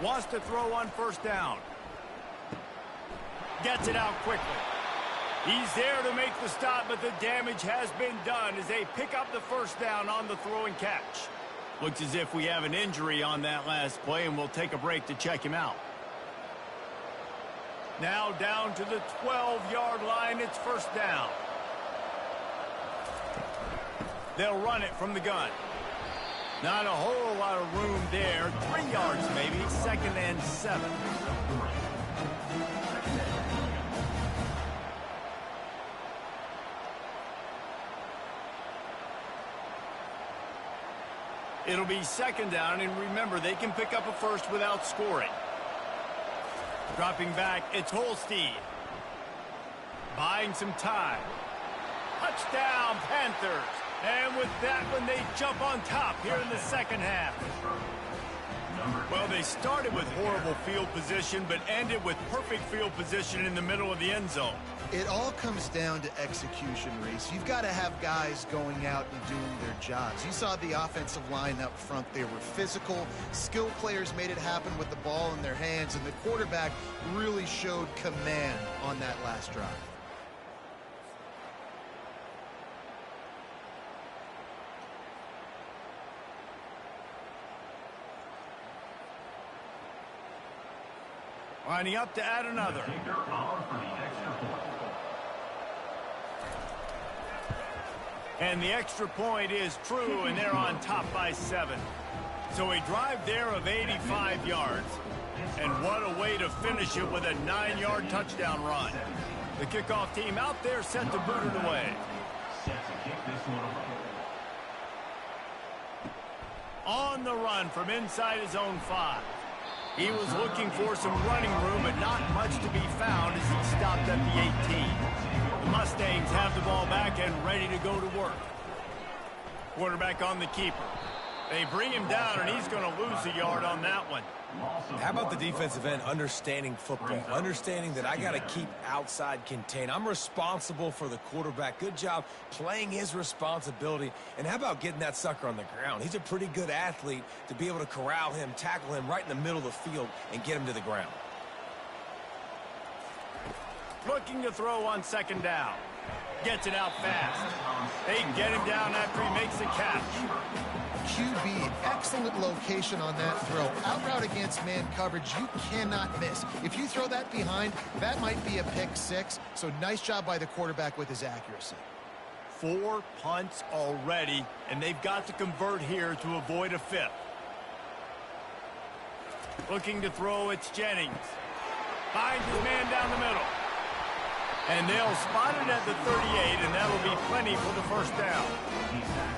Wants to throw on first down. Gets it out quickly. He's there to make the stop, but the damage has been done as they pick up the first down on the throw and catch. Looks as if we have an injury on that last play, and we'll take a break to check him out. Now down to the 12-yard line. It's first down. They'll run it from the gun. Not a whole lot of room there. 3 yards maybe. 2nd and 7. It'll be 2nd down, and remember, they can pick up a first without scoring. Dropping back, it's Holstein. Buying some time. Touchdown, Panthers. And with that one, they jump on top here in the second half. Well, they started with horrible field position, but ended with perfect field position in the middle of the end zone. It all comes down to execution, Reese. You've got to have guys going out and doing their jobs. You saw the offensive line up front. They were physical. Skilled players made it happen with the ball in their hands, and the quarterback really showed command on that last drive. Lining up to add another. And the extra point is true, and they're on top by 7. So a drive there of 85 yards. And what a way to finish it with a 9-yard touchdown run. The kickoff team out there set to boot it away. On the run from inside his own 5. He was looking for some running room, but not much to be found as he stopped at the 18. The Mustangs have the ball back and ready to go to work. Quarterback on the keeper. They bring him down, and he's going to lose a yard on that one. How about the defensive end understanding football, understanding that I got to keep outside contained. I'm responsible for the quarterback. Good job playing his responsibility. And how about getting that sucker on the ground? He's a pretty good athlete to be able to corral him, tackle him right in the middle of the field, and get him to the ground. Looking to throw on 2nd down. Gets it out fast. They get him down after he makes the catch. QB, excellent location on that throw. Out route against man coverage, you cannot miss. If you throw that behind, that might be a pick 6. So nice job by the quarterback with his accuracy. 4 punts already, and they've got to convert here to avoid a 5th. Looking to throw, it's Jennings. Finds his man down the middle. And they'll spot it at the 38, and that'll be plenty for the first down.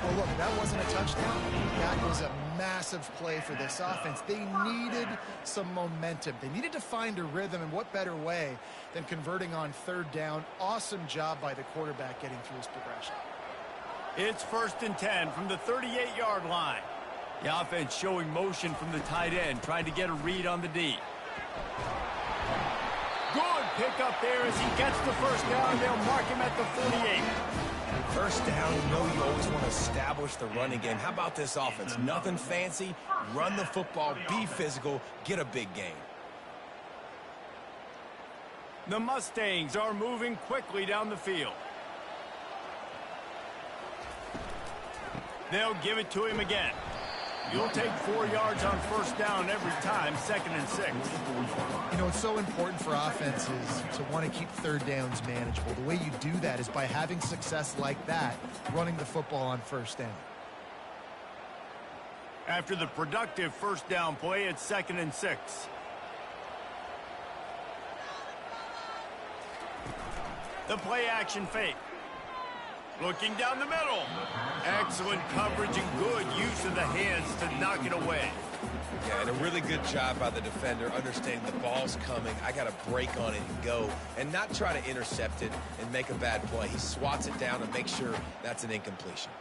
Well, look, that wasn't a touchdown. That was a massive play for this offense. They needed some momentum. They needed to find a rhythm, and what better way than converting on 3rd down. Awesome job by the quarterback getting through his progression. It's 1st and 10 from the 38-yard line. The offense showing motion from the tight end, trying to get a read on the D. Good pick up there as he gets the first down. They'll mark him at the 48. First down, you know you always want to establish the running game. How about this offense? Nothing fancy. Run the football, be physical, get a big gain. The Mustangs are moving quickly down the field. They'll give it to him again. You'll take 4 yards on first down every time, 2nd and 6. You know, it's so important for offenses to want to keep 3rd downs manageable. The way you do that is by having success like that, running the football on first down. After the productive first down play, it's 2nd and 6. The play action fake. Looking down the middle. Excellent coverage and good use of the hands to knock it away. Yeah, and a really good job by the defender understanding the ball's coming. I got to break on it and go and not try to intercept it and make a bad play. He swats it down and makes sure that's an incompletion.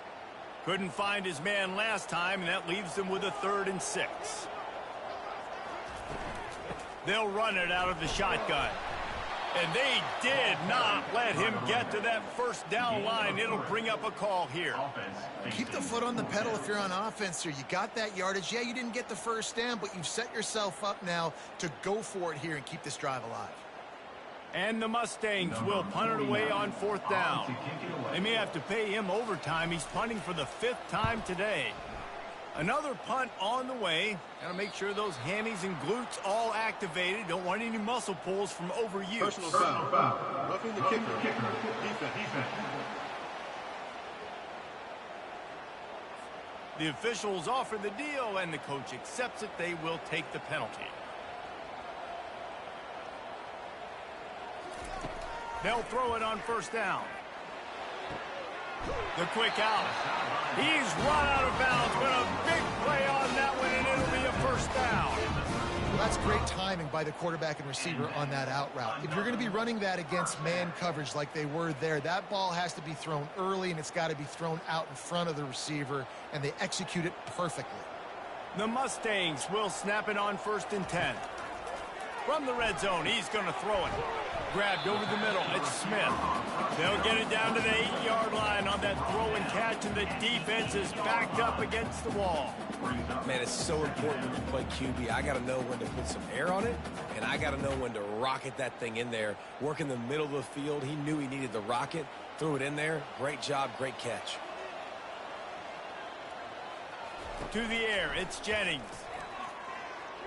Couldn't find his man last time, and that leaves them with a 3rd and 6. They'll run it out of the shotgun. And they did not let him get to that first down line. It'll bring up a call here. Keep the foot on the pedal if you're on offense here. You got that yardage. Yeah, you didn't get the first down, but you've set yourself up now to go for it here and keep this drive alive. And the Mustangs will punt it away on 4th down. They may have to pay him overtime. He's punting for the 5th time today. Another punt on the way. Got to make sure those hammies and glutes all activated. Don't want any muscle pulls from overuse. Personal foul. Roughing the kicker. Defense. The officials offer the deal, and the coach accepts it. They will take the penalty. They'll throw it on 1st down. The quick out. He's run out of bounds, but a big play on that one, and it'll be a 1st down. Well, that's great timing by the quarterback and receiver on that out route. If you're going to be running that against man coverage like they were there, that ball has to be thrown early, and it's got to be thrown out in front of the receiver, and they execute it perfectly. The Mustangs will snap it on 1st and 10. From the red zone, he's going to throw it. Grabbed over the middle. It's Smith. They'll get it down to the 8-yard line on that throw and catch, and the defense is backed up against the wall. Man, it's so important when you play QB. I got to know when to put some air on it, and I got to know when to rocket that thing in there. Work in the middle of the field. He knew he needed the rocket. Threw it in there. Great job, great catch. To the air, it's Jennings.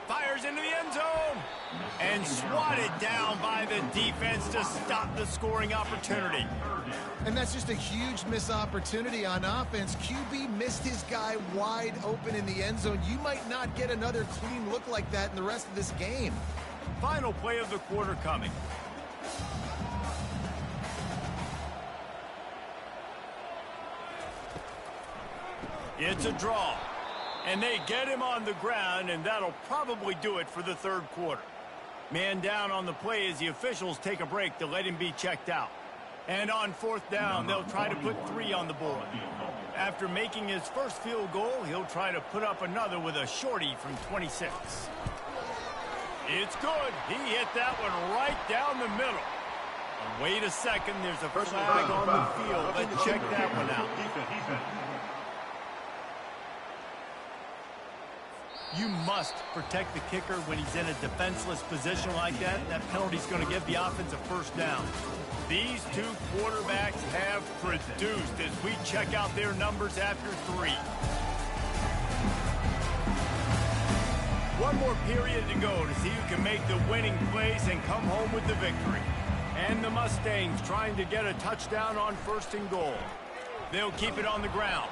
Fires into the end zone and swatted down by the defense to stop the scoring opportunity. And that's just a huge missed opportunity on offense. QB missed his guy wide open in the end zone. You might not get another clean look like that in the rest of this game. Final play of the quarter coming. It's a draw. And they get him on the ground, and that'll probably do it for the 3rd quarter. Man down on the play as the officials take a break to let him be checked out. And on 4th down, they'll try to put 3 on the board. After making his first field goal, he'll try to put up another with a shorty from 26. It's good. He hit that one right down the middle. And wait a second, there's a flag on the field. Let's check that one out. You must protect the kicker when he's in a defenseless position like that. That penalty's going to give the offense a 1st down. These two quarterbacks have produced as we check out their numbers after 3. One more period to go to see who can make the winning plays and come home with the victory. And the Mustangs trying to get a touchdown on 1st and goal. They'll keep it on the ground.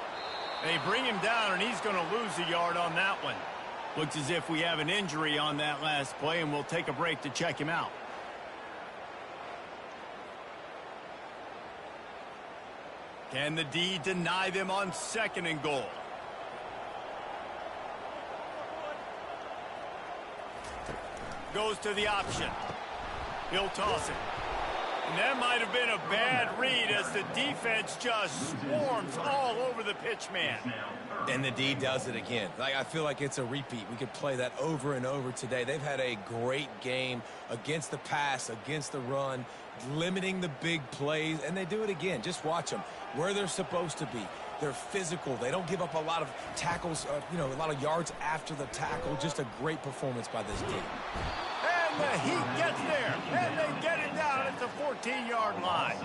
They bring him down, and he's going to lose a yard on that one. Looks as if we have an injury on that last play, and we'll take a break to check him out. Can the D deny them on 2nd and goal? Goes to the option. He'll toss it. And that might have been a bad read as the defense just swarms all over the pitch man. And the D does it again. I feel like it's a repeat. We could play that over and over today. They've had a great game against the pass, against the run, limiting the big plays, and they do it again. Just watch them where they're supposed to be. They're physical. They don't give up a lot of tackles, a lot of yards after the tackle. Just a great performance by this team. And the Heat gets there, and they get it down at the 14-yard line.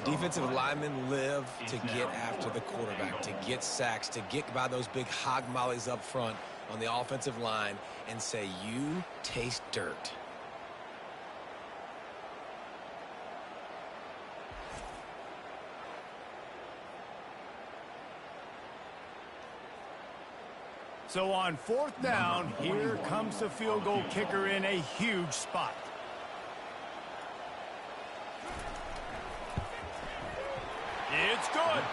Defensive linemen live to get after the quarterback, to get sacks, to get by those big hog mollies up front on the offensive line and say, you taste dirt. So on 4th down, here comes the field goal kicker in a huge spot. It's good.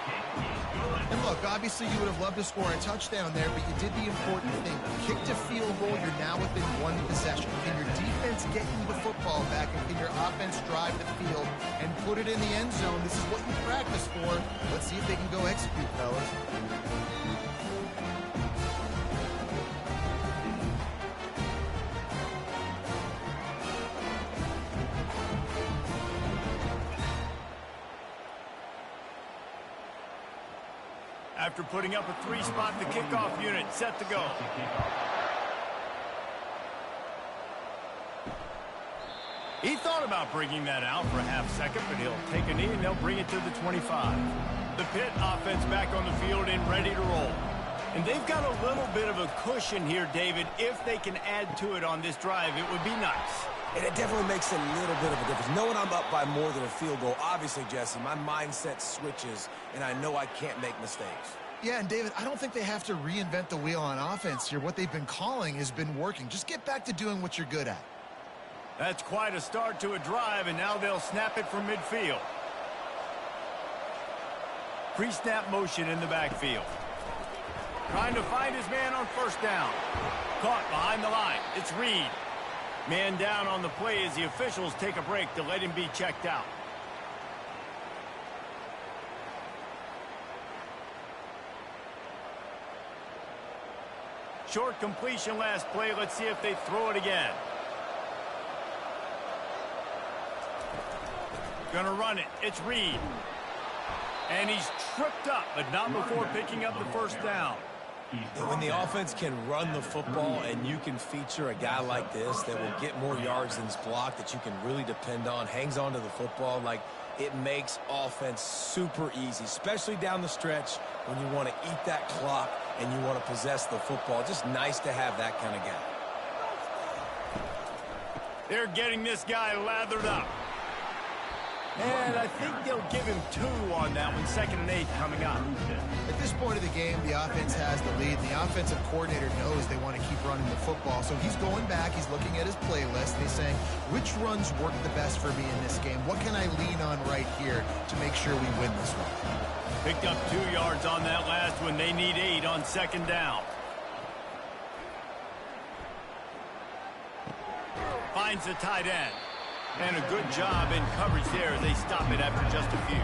And look, obviously you would have loved to score a touchdown there, but you did the important thing. You kicked a field goal, you're now within 1 possession. Can your defense get you the football back, and can your offense drive the field and put it in the end zone? This is what you practice for. Let's see if they can go execute, fellas. After putting up a 3-spot, the kickoff unit set to go. He thought about bringing that out for a half second, but he'll take a knee and they'll bring it to the 25. The Pitt offense back on the field and ready to roll. And they've got a little bit of a cushion here, David. If they can add to it on this drive, it would be nice. And it definitely makes a little bit of a difference. Knowing I'm up by more than a field goal, obviously, Jesse, my mindset switches, and I know I can't make mistakes. Yeah, and David, I don't think they have to reinvent the wheel on offense here. What they've been calling has been working. Just get back to doing what you're good at. That's quite a start to a drive, and now they'll snap it from midfield. Pre-snap motion in the backfield. Trying to find his man on first down. Caught behind the line. It's Reed. Man down on the play as the officials take a break to let him be checked out. Short completion last play. Let's see if they throw it again. Gonna run it. It's Reed. And he's tripped up, but not before picking up the first down. When the offense can run the football and you can feature a guy like this that will get more yards than his block, that you can really depend on, hangs on to the football, like it makes offense super easy, especially down the stretch when you want to eat that clock and you want to possess the football. Just nice to have that kind of guy. They're getting this guy lathered up. And I think they'll give him 2 on that one. 2nd and 8 coming up. At this point of the game, the offense has the lead. The offensive coordinator knows they want to keep running the football. So he's going back. He's looking at his playlist. And he's saying, which runs work the best for me in this game? What can I lean on right here to make sure we win this one? Picked up 2 yards on that last one. They need 8 on 2nd down. Finds the tight end. And a good job in coverage there as they stop it after just a few.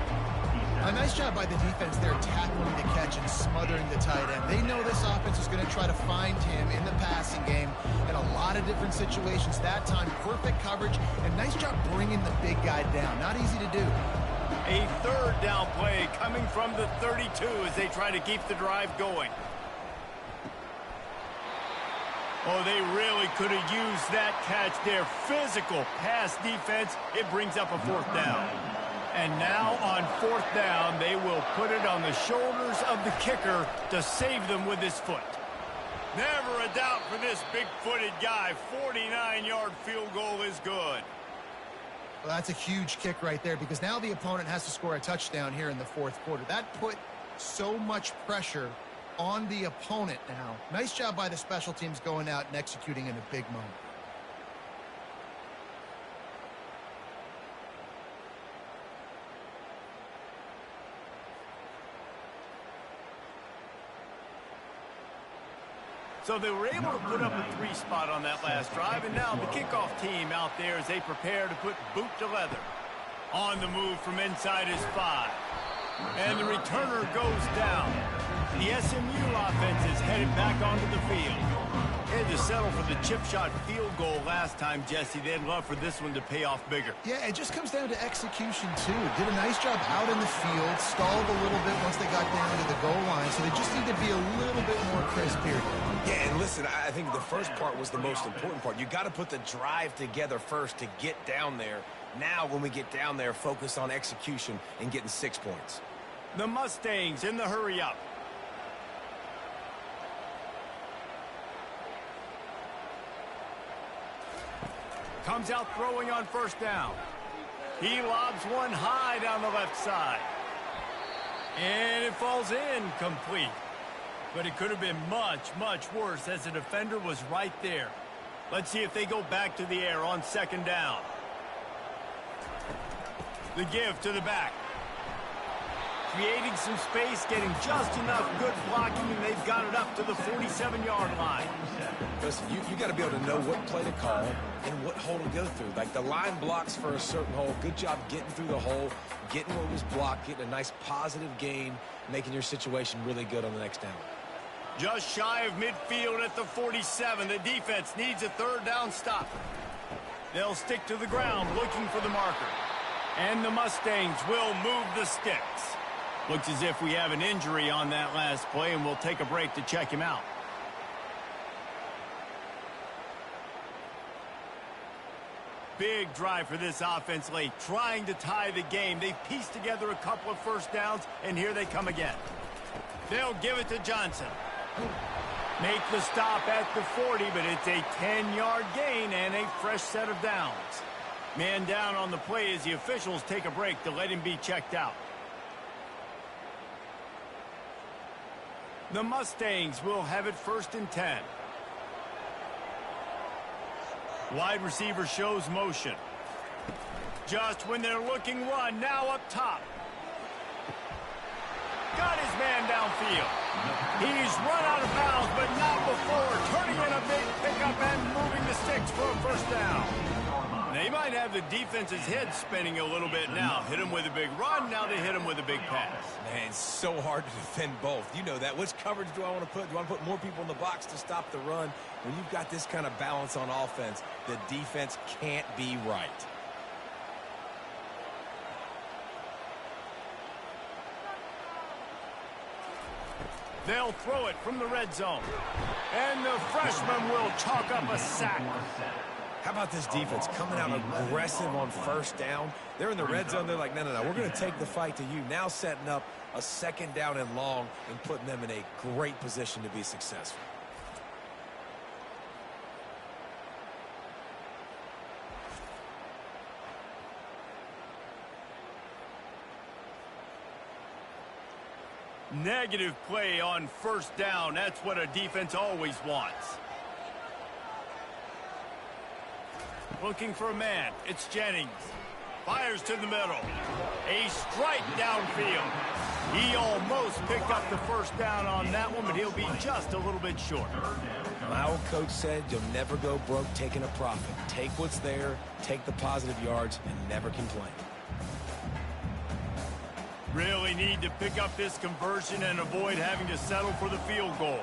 A nice job by the defense there, tackling the catch and smothering the tight end. They know this offense is going to try to find him in the passing game in a lot of different situations. That time, perfect coverage, and nice job bringing the big guy down. Not easy to do. A 3rd down play coming from the 32 as they try to keep the drive going. Oh, they really could have used that catch there. Physical pass defense. It brings up a 4th down. And now on 4th down, they will put it on the shoulders of the kicker to save them with his foot. Never a doubt for this big-footed guy. 49-yard field goal is good. Well, that's a huge kick right there because now the opponent has to score a touchdown here in the 4th quarter. That put so much pressure on the opponent now. Nice job by the special teams going out and executing in a big moment. So they were able to put up a 3-spot on that last drive, and now the kickoff team out there as they prepare to put boot to leather. On the move from inside his 5. And the returner goes down. The SMU offense is headed back onto the field. They had to settle for the chip shot field goal last time, Jesse. They'd love for this one to pay off bigger. Yeah, it just comes down to execution, too. Did a nice job out in the field, stalled a little bit once they got down to the goal line, so they just need to be a little bit more crisp here. Yeah, and listen, I think the first part was the most important part. You got to put the drive together first to get down there. Now, when we get down there, focus on execution and getting 6 points. The Mustangs in the hurry-up. Comes out throwing on 1st down. He lobs one high down the left side. And it falls incomplete. But it could have been much, much worse as the defender was right there. Let's see if they go back to the air on 2nd down. The give to the back. Creating some space, getting just enough good blocking, and they've got it up to the 47-yard line. Listen, you got to be able to know what play to call and what hole to go through. Like the line blocks for a certain hole. Good job getting through the hole, getting what was blocked, getting a nice positive gain, making your situation really good on the next down. Just shy of midfield at the 47. The defense needs a 3rd down stop. They'll stick to the ground looking for the marker. And the Mustangs will move the sticks. Looks as if we have an injury on that last play, and we'll take a break to check him out. Big drive for this offense late, trying to tie the game. They've pieced together a couple of first downs, and here they come again. They'll give it to Johnson. Make the stop at the 40, but it's a 10-yard gain and a fresh set of downs. Man down on the play as the officials take a break to let him be checked out. The Mustangs will have it 1st and 10. Wide receiver shows motion. Just when they're looking run, now up top. Got his man downfield. He's run out of bounds, but not before turning in a big pickup and moving the sticks for a first down. They might have the defense's head spinning a little bit now. Hit him with a big run, now they hit him with a big pass. Man, it's so hard to defend both. You know that. Which coverage do I want to put? Do I want to put more people in the box to stop the run? When you've got this kind of balance on offense, the defense can't be right. They'll throw it from the red zone. And the freshman will chalk up a sack. How about this defense coming out aggressive on first down? They're in the red zone. They're like, no, we're going to take the fight to you. Now setting up a 2nd down and long and putting them in a great position to be successful. Negative play on first down. That's what a defense always wants. Looking for a man. It's Jennings. Fires to the middle. A strike downfield. He almost picked up the first down on that one, but he'll be just a little bit short. My old coach said you'll never go broke taking a profit. Take what's there, take the positive yards, and never complain. Really need to pick up this conversion and avoid having to settle for the field goal.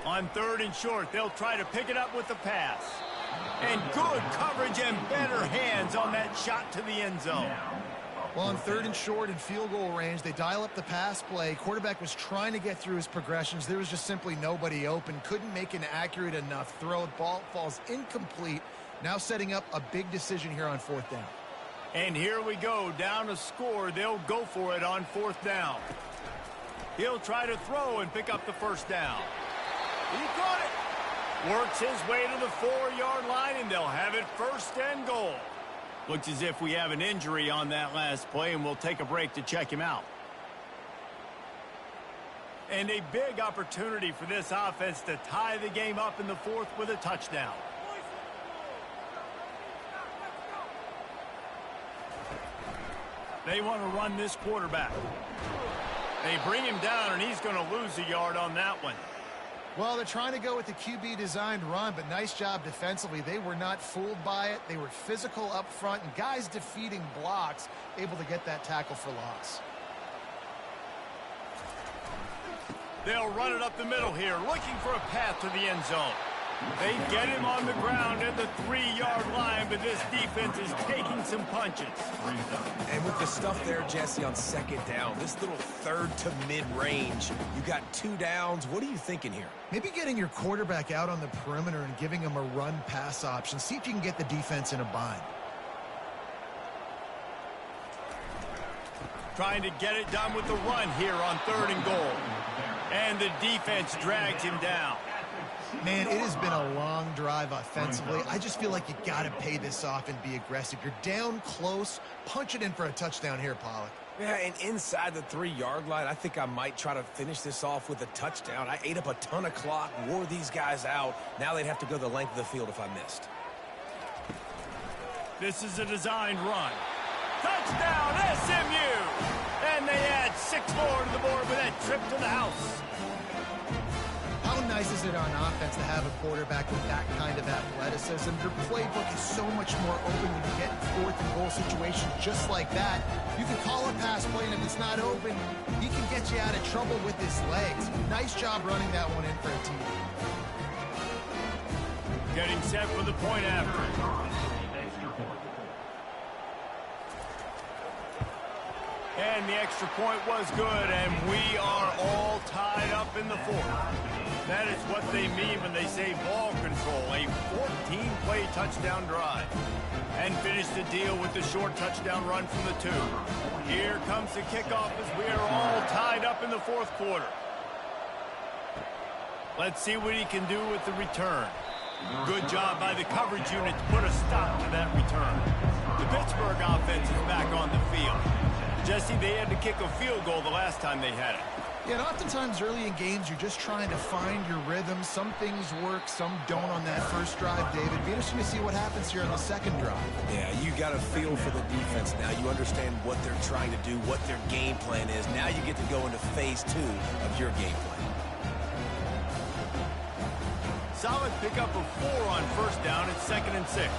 On 3rd and short, they'll try to pick it up with the pass. And good coverage and better hands on that shot to the end zone. Well, on 3rd and short and field goal range, they dial up the pass play. Quarterback was trying to get through his progressions. There was just simply nobody open. Couldn't make an accurate enough throw. Ball falls incomplete. Now setting up a big decision here on 4th down. And here we go, down a score. They'll go for it on 4th down. He'll try to throw and pick up the first down. He caught it. Works his way to the 4-yard line, and they'll have it 1st and goal. Looks as if we have an injury on that last play, and we'll take a break to check him out. And a big opportunity for this offense to tie the game up in the 4th with a touchdown. They want to run this quarterback. They bring him down, and he's going to lose a yard on that one. Well, they're trying to go with the QB-designed run, but nice job defensively. They were not fooled by it. They were physical up front, and guys defeating blocks, able to get that tackle for loss. They'll run it up the middle here, looking for a path to the end zone. They get him on the ground at the 3-yard line, but this defense is taking some punches. And with the stuff there, Jesse, on 2nd down, this little 3rd to mid-range, you got 2 downs. What are you thinking here? Maybe getting your quarterback out on the perimeter and giving him a run-pass option. See if you can get the defense in a bind. Trying to get it done with the run here on 3rd and goal. And the defense drags him down. Man, it has been a long drive offensively. I just feel like you got to pay this off and be aggressive. You're down close. Punch it in for a touchdown here, Pollock. Yeah, and inside the 3-yard line, I think I might try to finish this off with a touchdown. I ate up a ton of clock, wore these guys out. Now they'd have to go the length of the field if I missed. This is a designed run. Touchdown, SMU! And they add 6 more to the board with that trip to the house. How nice is it on offense to have a quarterback with that kind of athleticism? Your playbook is so much more open when you get in 4th and goal situations just like that. You can call a pass play, and if it's not open, he can get you out of trouble with his legs. Nice job running that one in for a team. Getting set for the point after. And the extra point was good, and we are all tied up in the fourth. That is what they mean when they say ball control, a 14-play touchdown drive. And finish the deal with the short touchdown run from the 2. Here comes the kickoff as we are all tied up in the fourth quarter. Let's see what he can do with the return. Good job by the coverage unit to put a stop to that return. The Pittsburgh offense is back on the field. Jesse, they had to kick a field goal the last time they had it. Yeah, and oftentimes early in games, you're just trying to find your rhythm. Some things work, some don't on that first drive, David. Be interesting to see what happens here on the second drive. Yeah, you got a feel for the defense now. You understand what they're trying to do, what their game plan is. Now you get to go into phase 2 of your game plan. Solid pickup of 4 on first down. It's 2nd and 6.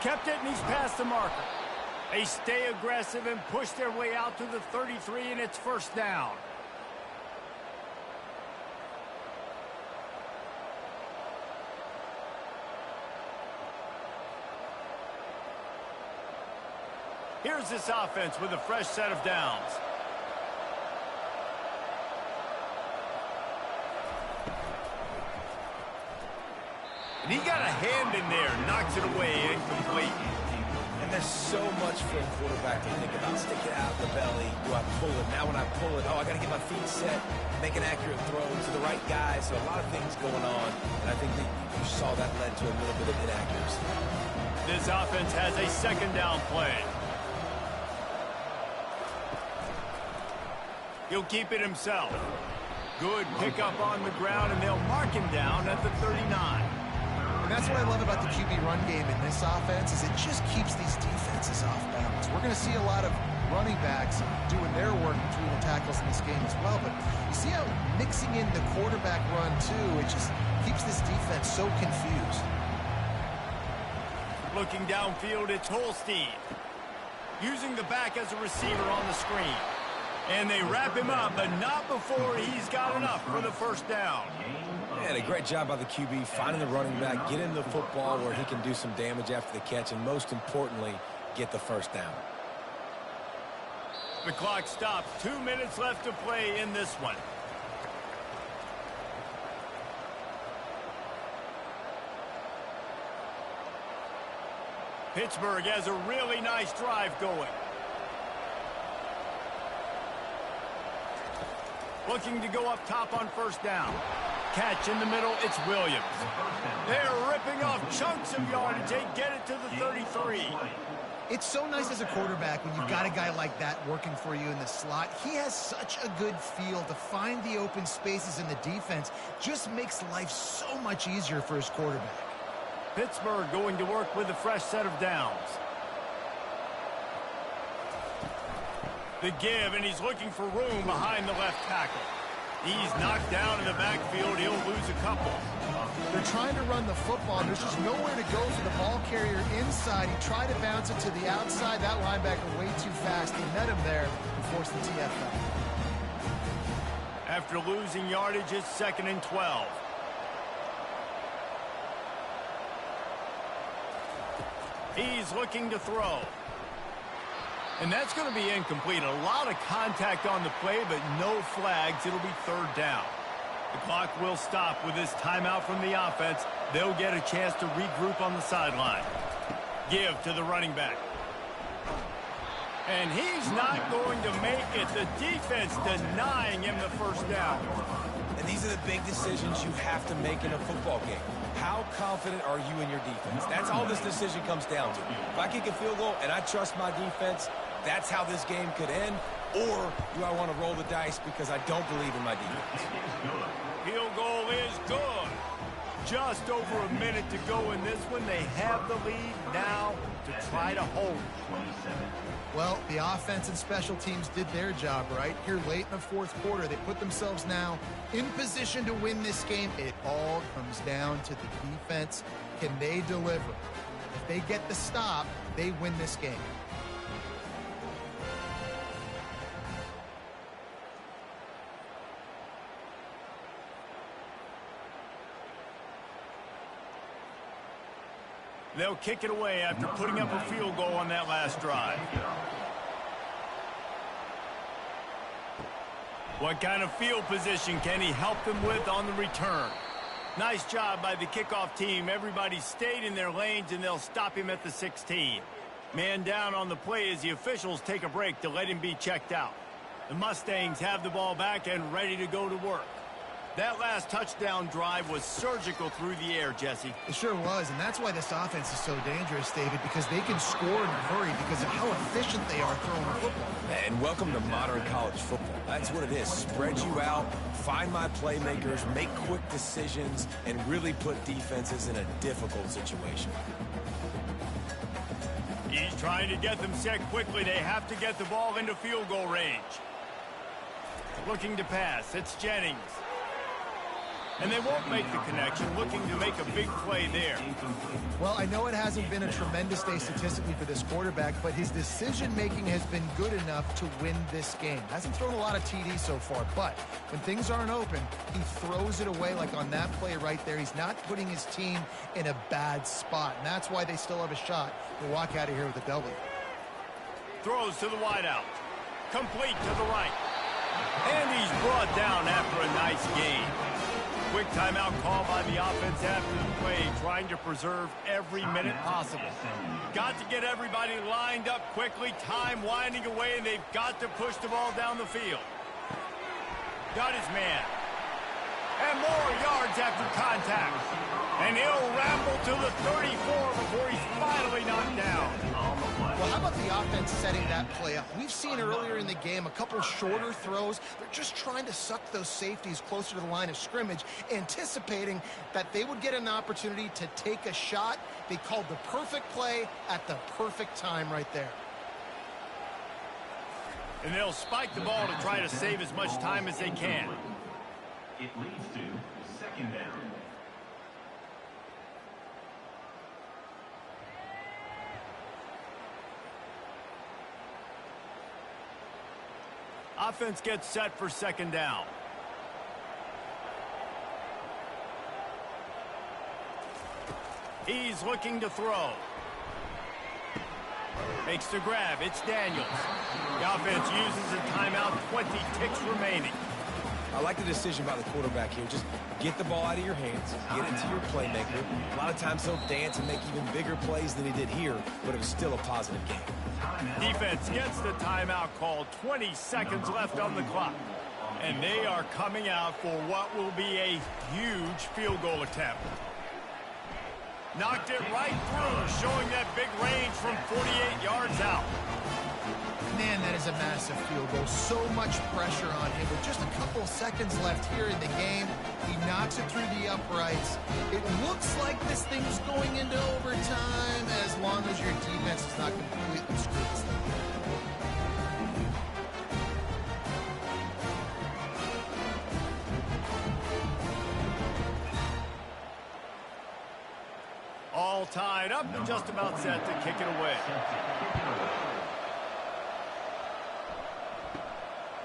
Kept it, and he's past the marker. They stay aggressive and push their way out to the 33, and it's first down. Here's this offense with a fresh set of downs. And he got a hand in there, knocks it away, incomplete. And there's so much for a quarterback to think about. Stick it out the belly. Do I pull it? Now when I pull it, I got to get my feet set, make an accurate throw to the right guy. So a lot of things going on. And I think that you saw that led to a little bit of inaccuracy. This offense has a second down play. He'll keep it himself. Good pickup on the ground, and they'll mark him down at the 39. And that's what I love about the QB run game in this offense is it just keeps these defenses off balance. We're going to see a lot of running backs doing their work between the tackles in this game as well. But you see how mixing in the quarterback run, too, it just keeps this defense so confused. Looking downfield, it's Holstein. Using the back as a receiver on the screen. And they wrap him up, but not before he's got enough for the first down. And a great job by the QB, finding the running back, get him the football where he can do some damage after the catch, and most importantly, get the first down. The clock stops. 2 minutes left to play in this one. Pittsburgh has a really nice drive going. Looking to go up top on first down. Catch in the middle, it's Williams. They're ripping off chunks of yardage. They get it to the 33. It's so nice as a quarterback when you've got a guy like that working for you in the slot. He has such a good feel to find the open spaces in the defense. Just makes life so much easier for his quarterback. Pittsburgh going to work with a fresh set of downs. The give, and he's looking for room behind the left tackle. He's knocked down in the backfield. He'll lose a couple. They're trying to run the football. There's just nowhere to go for the ball carrier inside. He tried to bounce it to the outside. That linebacker way too fast. He met him there and forced the TFL. After losing yardage, it's 2nd and 12. He's looking to throw. And that's going to be incomplete. A lot of contact on the play, but no flags. It'll be 3rd down. The clock will stop with this timeout from the offense. They'll get a chance to regroup on the sideline. Give to the running back. And he's not going to make it. The defense denying him the first down. And these are the big decisions you have to make in a football game. How confident are you in your defense? That's all this decision comes down to. If I kick a field goal and I trust my defense, that's how this game could end. Or do I want to roll the dice because I don't believe in my defense? Field goal is good. Just over a minute to go in this one. They have the lead now to try to hold. Well, the offense and special teams did their job, right? Here late in the fourth quarter, they put themselves now in position to win this game. It all comes down to the defense. Can they deliver? If they get the stop, they win this game. They'll kick it away after putting up a field goal on that last drive. What kind of field position can he help them with on the return? Nice job by the kickoff team. Everybody stayed in their lanes, and they'll stop him at the 16. Man down on the play as the officials take a break to let him be checked out. The Mustangs have the ball back and ready to go to work. That last touchdown drive was surgical through the air, Jesse. It sure was, and that's why this offense is so dangerous, David, because they can score in a hurry because of how efficient they are throwing the football. And welcome to modern college football. That's what it is. Spread you out, find my playmakers, make quick decisions, and really put defenses in a difficult situation. He's trying to get them set quickly. They have to get the ball into field goal range. Looking to pass. It's Jennings. And they won't make the connection, looking to make a big play there. Well, I know it hasn't been a tremendous day statistically for this quarterback, but his decision-making has been good enough to win this game. Hasn't thrown a lot of TDs so far, but when things aren't open, he throws it away like on that play right there. He's not putting his team in a bad spot, and that's why they still have a shot to walk out of here with a W. Throws to the wideout. Complete to the right. And he's brought down after a nice gain. Quick timeout call by the offense after the play, trying to preserve every minute possible. Got to get everybody lined up quickly, time winding away, and they've got to push the ball down the field. Got his man. And more yards after contact. And he'll ramble to the 34 before he's finally knocked down. Well, how about the offense setting that play up? We've seen earlier in the game a couple shorter throws. They're just trying to suck those safeties closer to the line of scrimmage, anticipating that they would get an opportunity to take a shot. They called the perfect play at the perfect time right there. And they'll spike the ball to try to save as much time as they can. It leads to second down. Offense gets set for second down. He's looking to throw. Makes the grab. It's Daniels. The offense uses a timeout. 20 ticks remaining. I like the decision by the quarterback here. Just get the ball out of your hands, get it to your playmaker. A lot of times he'll dance and make even bigger plays than he did here, but it was still a positive game. Defense gets the timeout called. 20 seconds left on the clock. And they are coming out for what will be a huge field goal attempt. Knocked it right through, showing that big range from 48 yards out. Man, that is a massive field goal. So much pressure on him. With just a couple of seconds left here in the game, he knocks it through the uprights. It looks like this thing's going into overtime as long as your defense is not completely screwed this thing. All tied up and just about set to kick it away.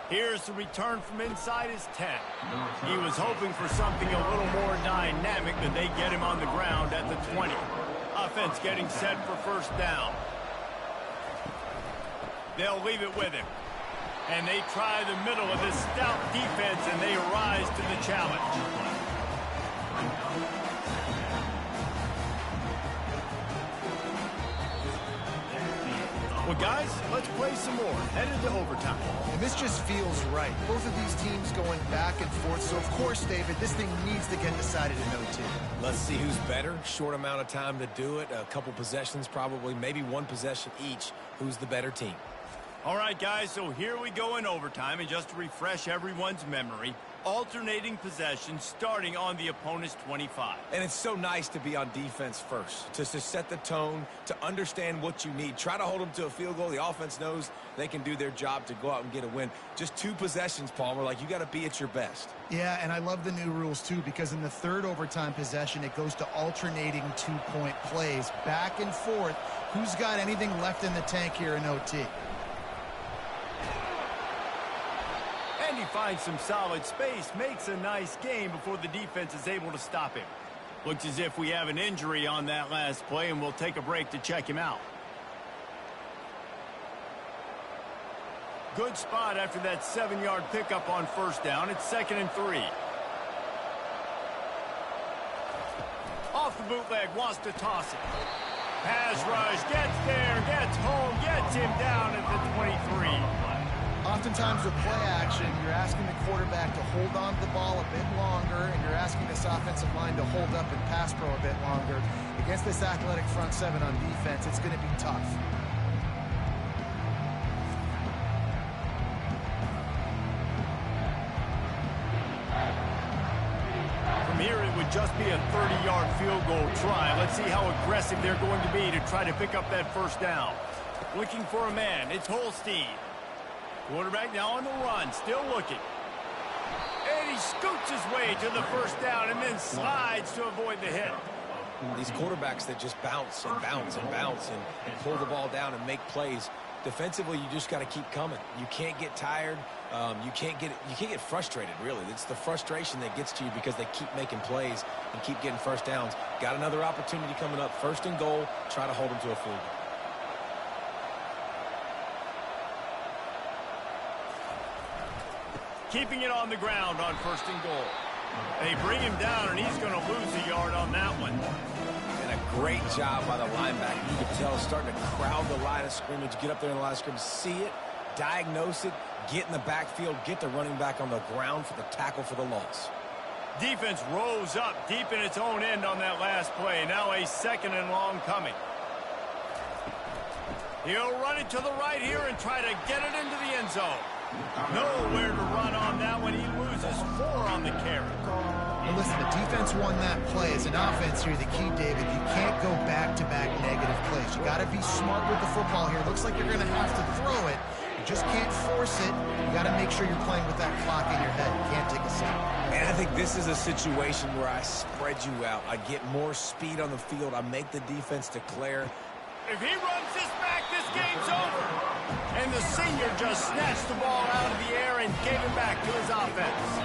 Here's the return from inside his 10. He was hoping for something a little more dynamic, but they get him on the ground at the 20. Offense getting set for first down. They'll leave it with him. And they try the middle of this stout defense, and they rise to the challenge. Well, guys, let's play some more. Headed to overtime. And this just feels right. Both of these teams going back and forth. So, of course, David, this thing needs to get decided in OT. Let's see who's better. Short amount of time to do it. A couple possessions probably, maybe one possession each. Who's the better team? All right, guys, so here we go in overtime. And just to refresh everyone's memory, alternating possessions starting on the opponent's 25. And it's so nice to be on defense first, to set the tone, to understand what you need. Try to hold them to a field goal. The offense knows they can do their job to go out and get a win. Just two possessions, Palmer, like you got to be at your best. Yeah, and I love the new rules, too, because in the third overtime possession, it goes to alternating two-point plays. Back and forth. Who's got anything left in the tank here in OT? And he finds some solid space, makes a nice game before the defense is able to stop him. Looks as if we have an injury on that last play, and we'll take a break to check him out. Good spot after that 7-yard pickup on first down. It's 2nd and 3. Off the bootleg, wants to toss it. Pass rush, gets there, gets home, gets him down at the 23. Oftentimes with play action, you're asking the quarterback to hold on to the ball a bit longer, and you're asking this offensive line to hold up and pass pro a bit longer. Against this athletic front seven on defense, it's going to be tough. From here, it would just be a 30-yard field goal try. Let's see how aggressive they're going to be to try to pick up that first down. Looking for a man. It's Holstein. Quarterback now on the run, still looking. And he scoots his way to the first down and then slides to avoid the hit. These quarterbacks that just bounce and bounce and bounce and pull the ball down and make plays. Defensively, you just got to keep coming. You can't get tired. You can't get frustrated, really. It's the frustration that gets to you because they keep making plays and keep getting first downs. Got another opportunity coming up. 1st and goal. Try to hold them to a field goal. Keeping it on the ground on 1st and goal. They bring him down, and he's going to lose a yard on that one. And a great job by the linebacker. You can tell starting to crowd the line of scrimmage, get up there in the line of scrimmage, see it, diagnose it, get in the backfield, get the running back on the ground for the tackle for the loss. Defense rose up deep in its own end on that last play. Now a 2nd and long coming. He'll run it to the right here and try to get it into the end zone. Nowhere to run on that one. He loses 4 on the carry. Well, listen, the defense won that play. As an offense here, the key, David, you can't go back-to-back negative plays. You got to be smart with the football here. Looks like you're going to have to throw it. You just can't force it. You got to make sure you're playing with that clock in your head. You can't take a sack. And I think this is a situation where I spread you out. I get more speed on the field. I make the defense declare. If he runs this back, this game's over. And the senior just snatched the ball out of the air and gave it back to his offense.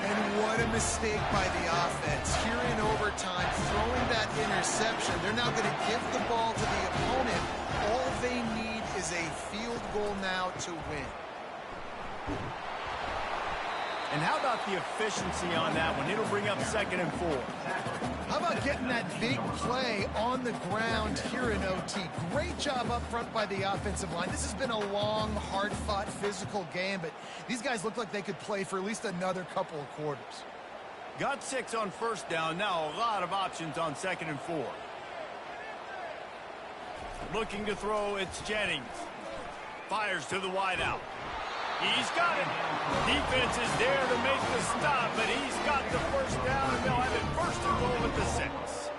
And what a mistake by the offense. Here in overtime, throwing that interception. They're now going to give the ball to the opponent. All they need is a field goal now to win. And how about the efficiency on that one? It'll bring up 2nd and 4. How about getting that big play on the ground here in OT? Great job up front by the offensive line. This has been a long, hard-fought, physical game, but these guys look like they could play for at least another couple of quarters. Got 6 on first down. Now a lot of options on 2nd and 4. Looking to throw, it's Jennings. Fires to the wideout. He's got it. Defense is there to make the stop, but he's got the first down, and they'll have it 1st and goal at the 6.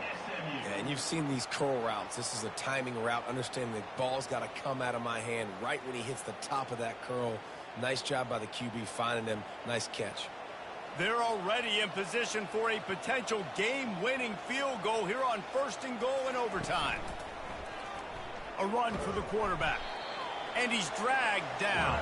Yeah, and you've seen these curl routes. This is a timing route. Understanding the ball's got to come out of my hand right when he hits the top of that curl. Nice job by the QB finding him. Nice catch. They're already in position for a potential game-winning field goal here on 1st and goal in overtime. A run for the quarterback. And he's dragged down.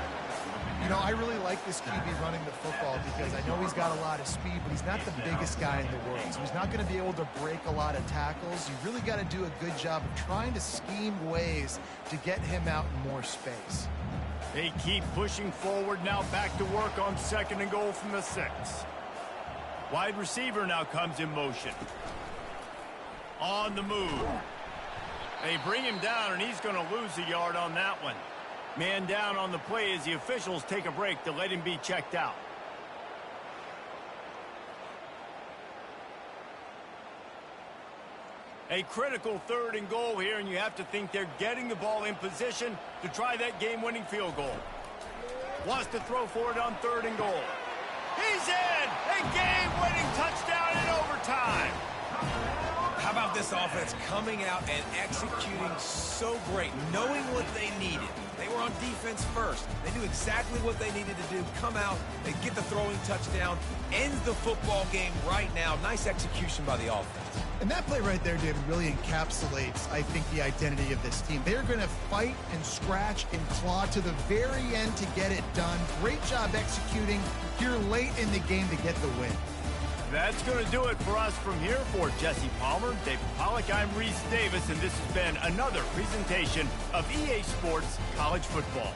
You know, I really like this QB running the football because I know he's got a lot of speed, but he's not the biggest guy in the world. So he's not going to be able to break a lot of tackles. You really got to do a good job of trying to scheme ways to get him out in more space. They keep pushing forward now, back to work on 2nd and goal from the 6. Wide receiver now comes in motion. On the move. They bring him down, and he's going to lose a yard on that one. Man down on the play as the officials take a break to let him be checked out. A critical 3rd and goal here, and you have to think they're getting the ball in position to try that game-winning field goal. Wants to throw for it on 3rd and goal. He's in! A game-winning touchdown in overtime! How about this offense coming out and executing so great, knowing what they needed. They were on defense first. They knew exactly what they needed to do. Come out, they get the throwing touchdown, ends the football game right now. Nice execution by the offense. And that play right there, David, really encapsulates, I think, the identity of this team. They're going to fight and scratch and claw to the very end to get it done. Great job executing here late in the game to get the win. That's going to do it for us from here. For Jesse Palmer, David Pollack, I'm Reese Davis, and this has been another presentation of EA Sports College Football.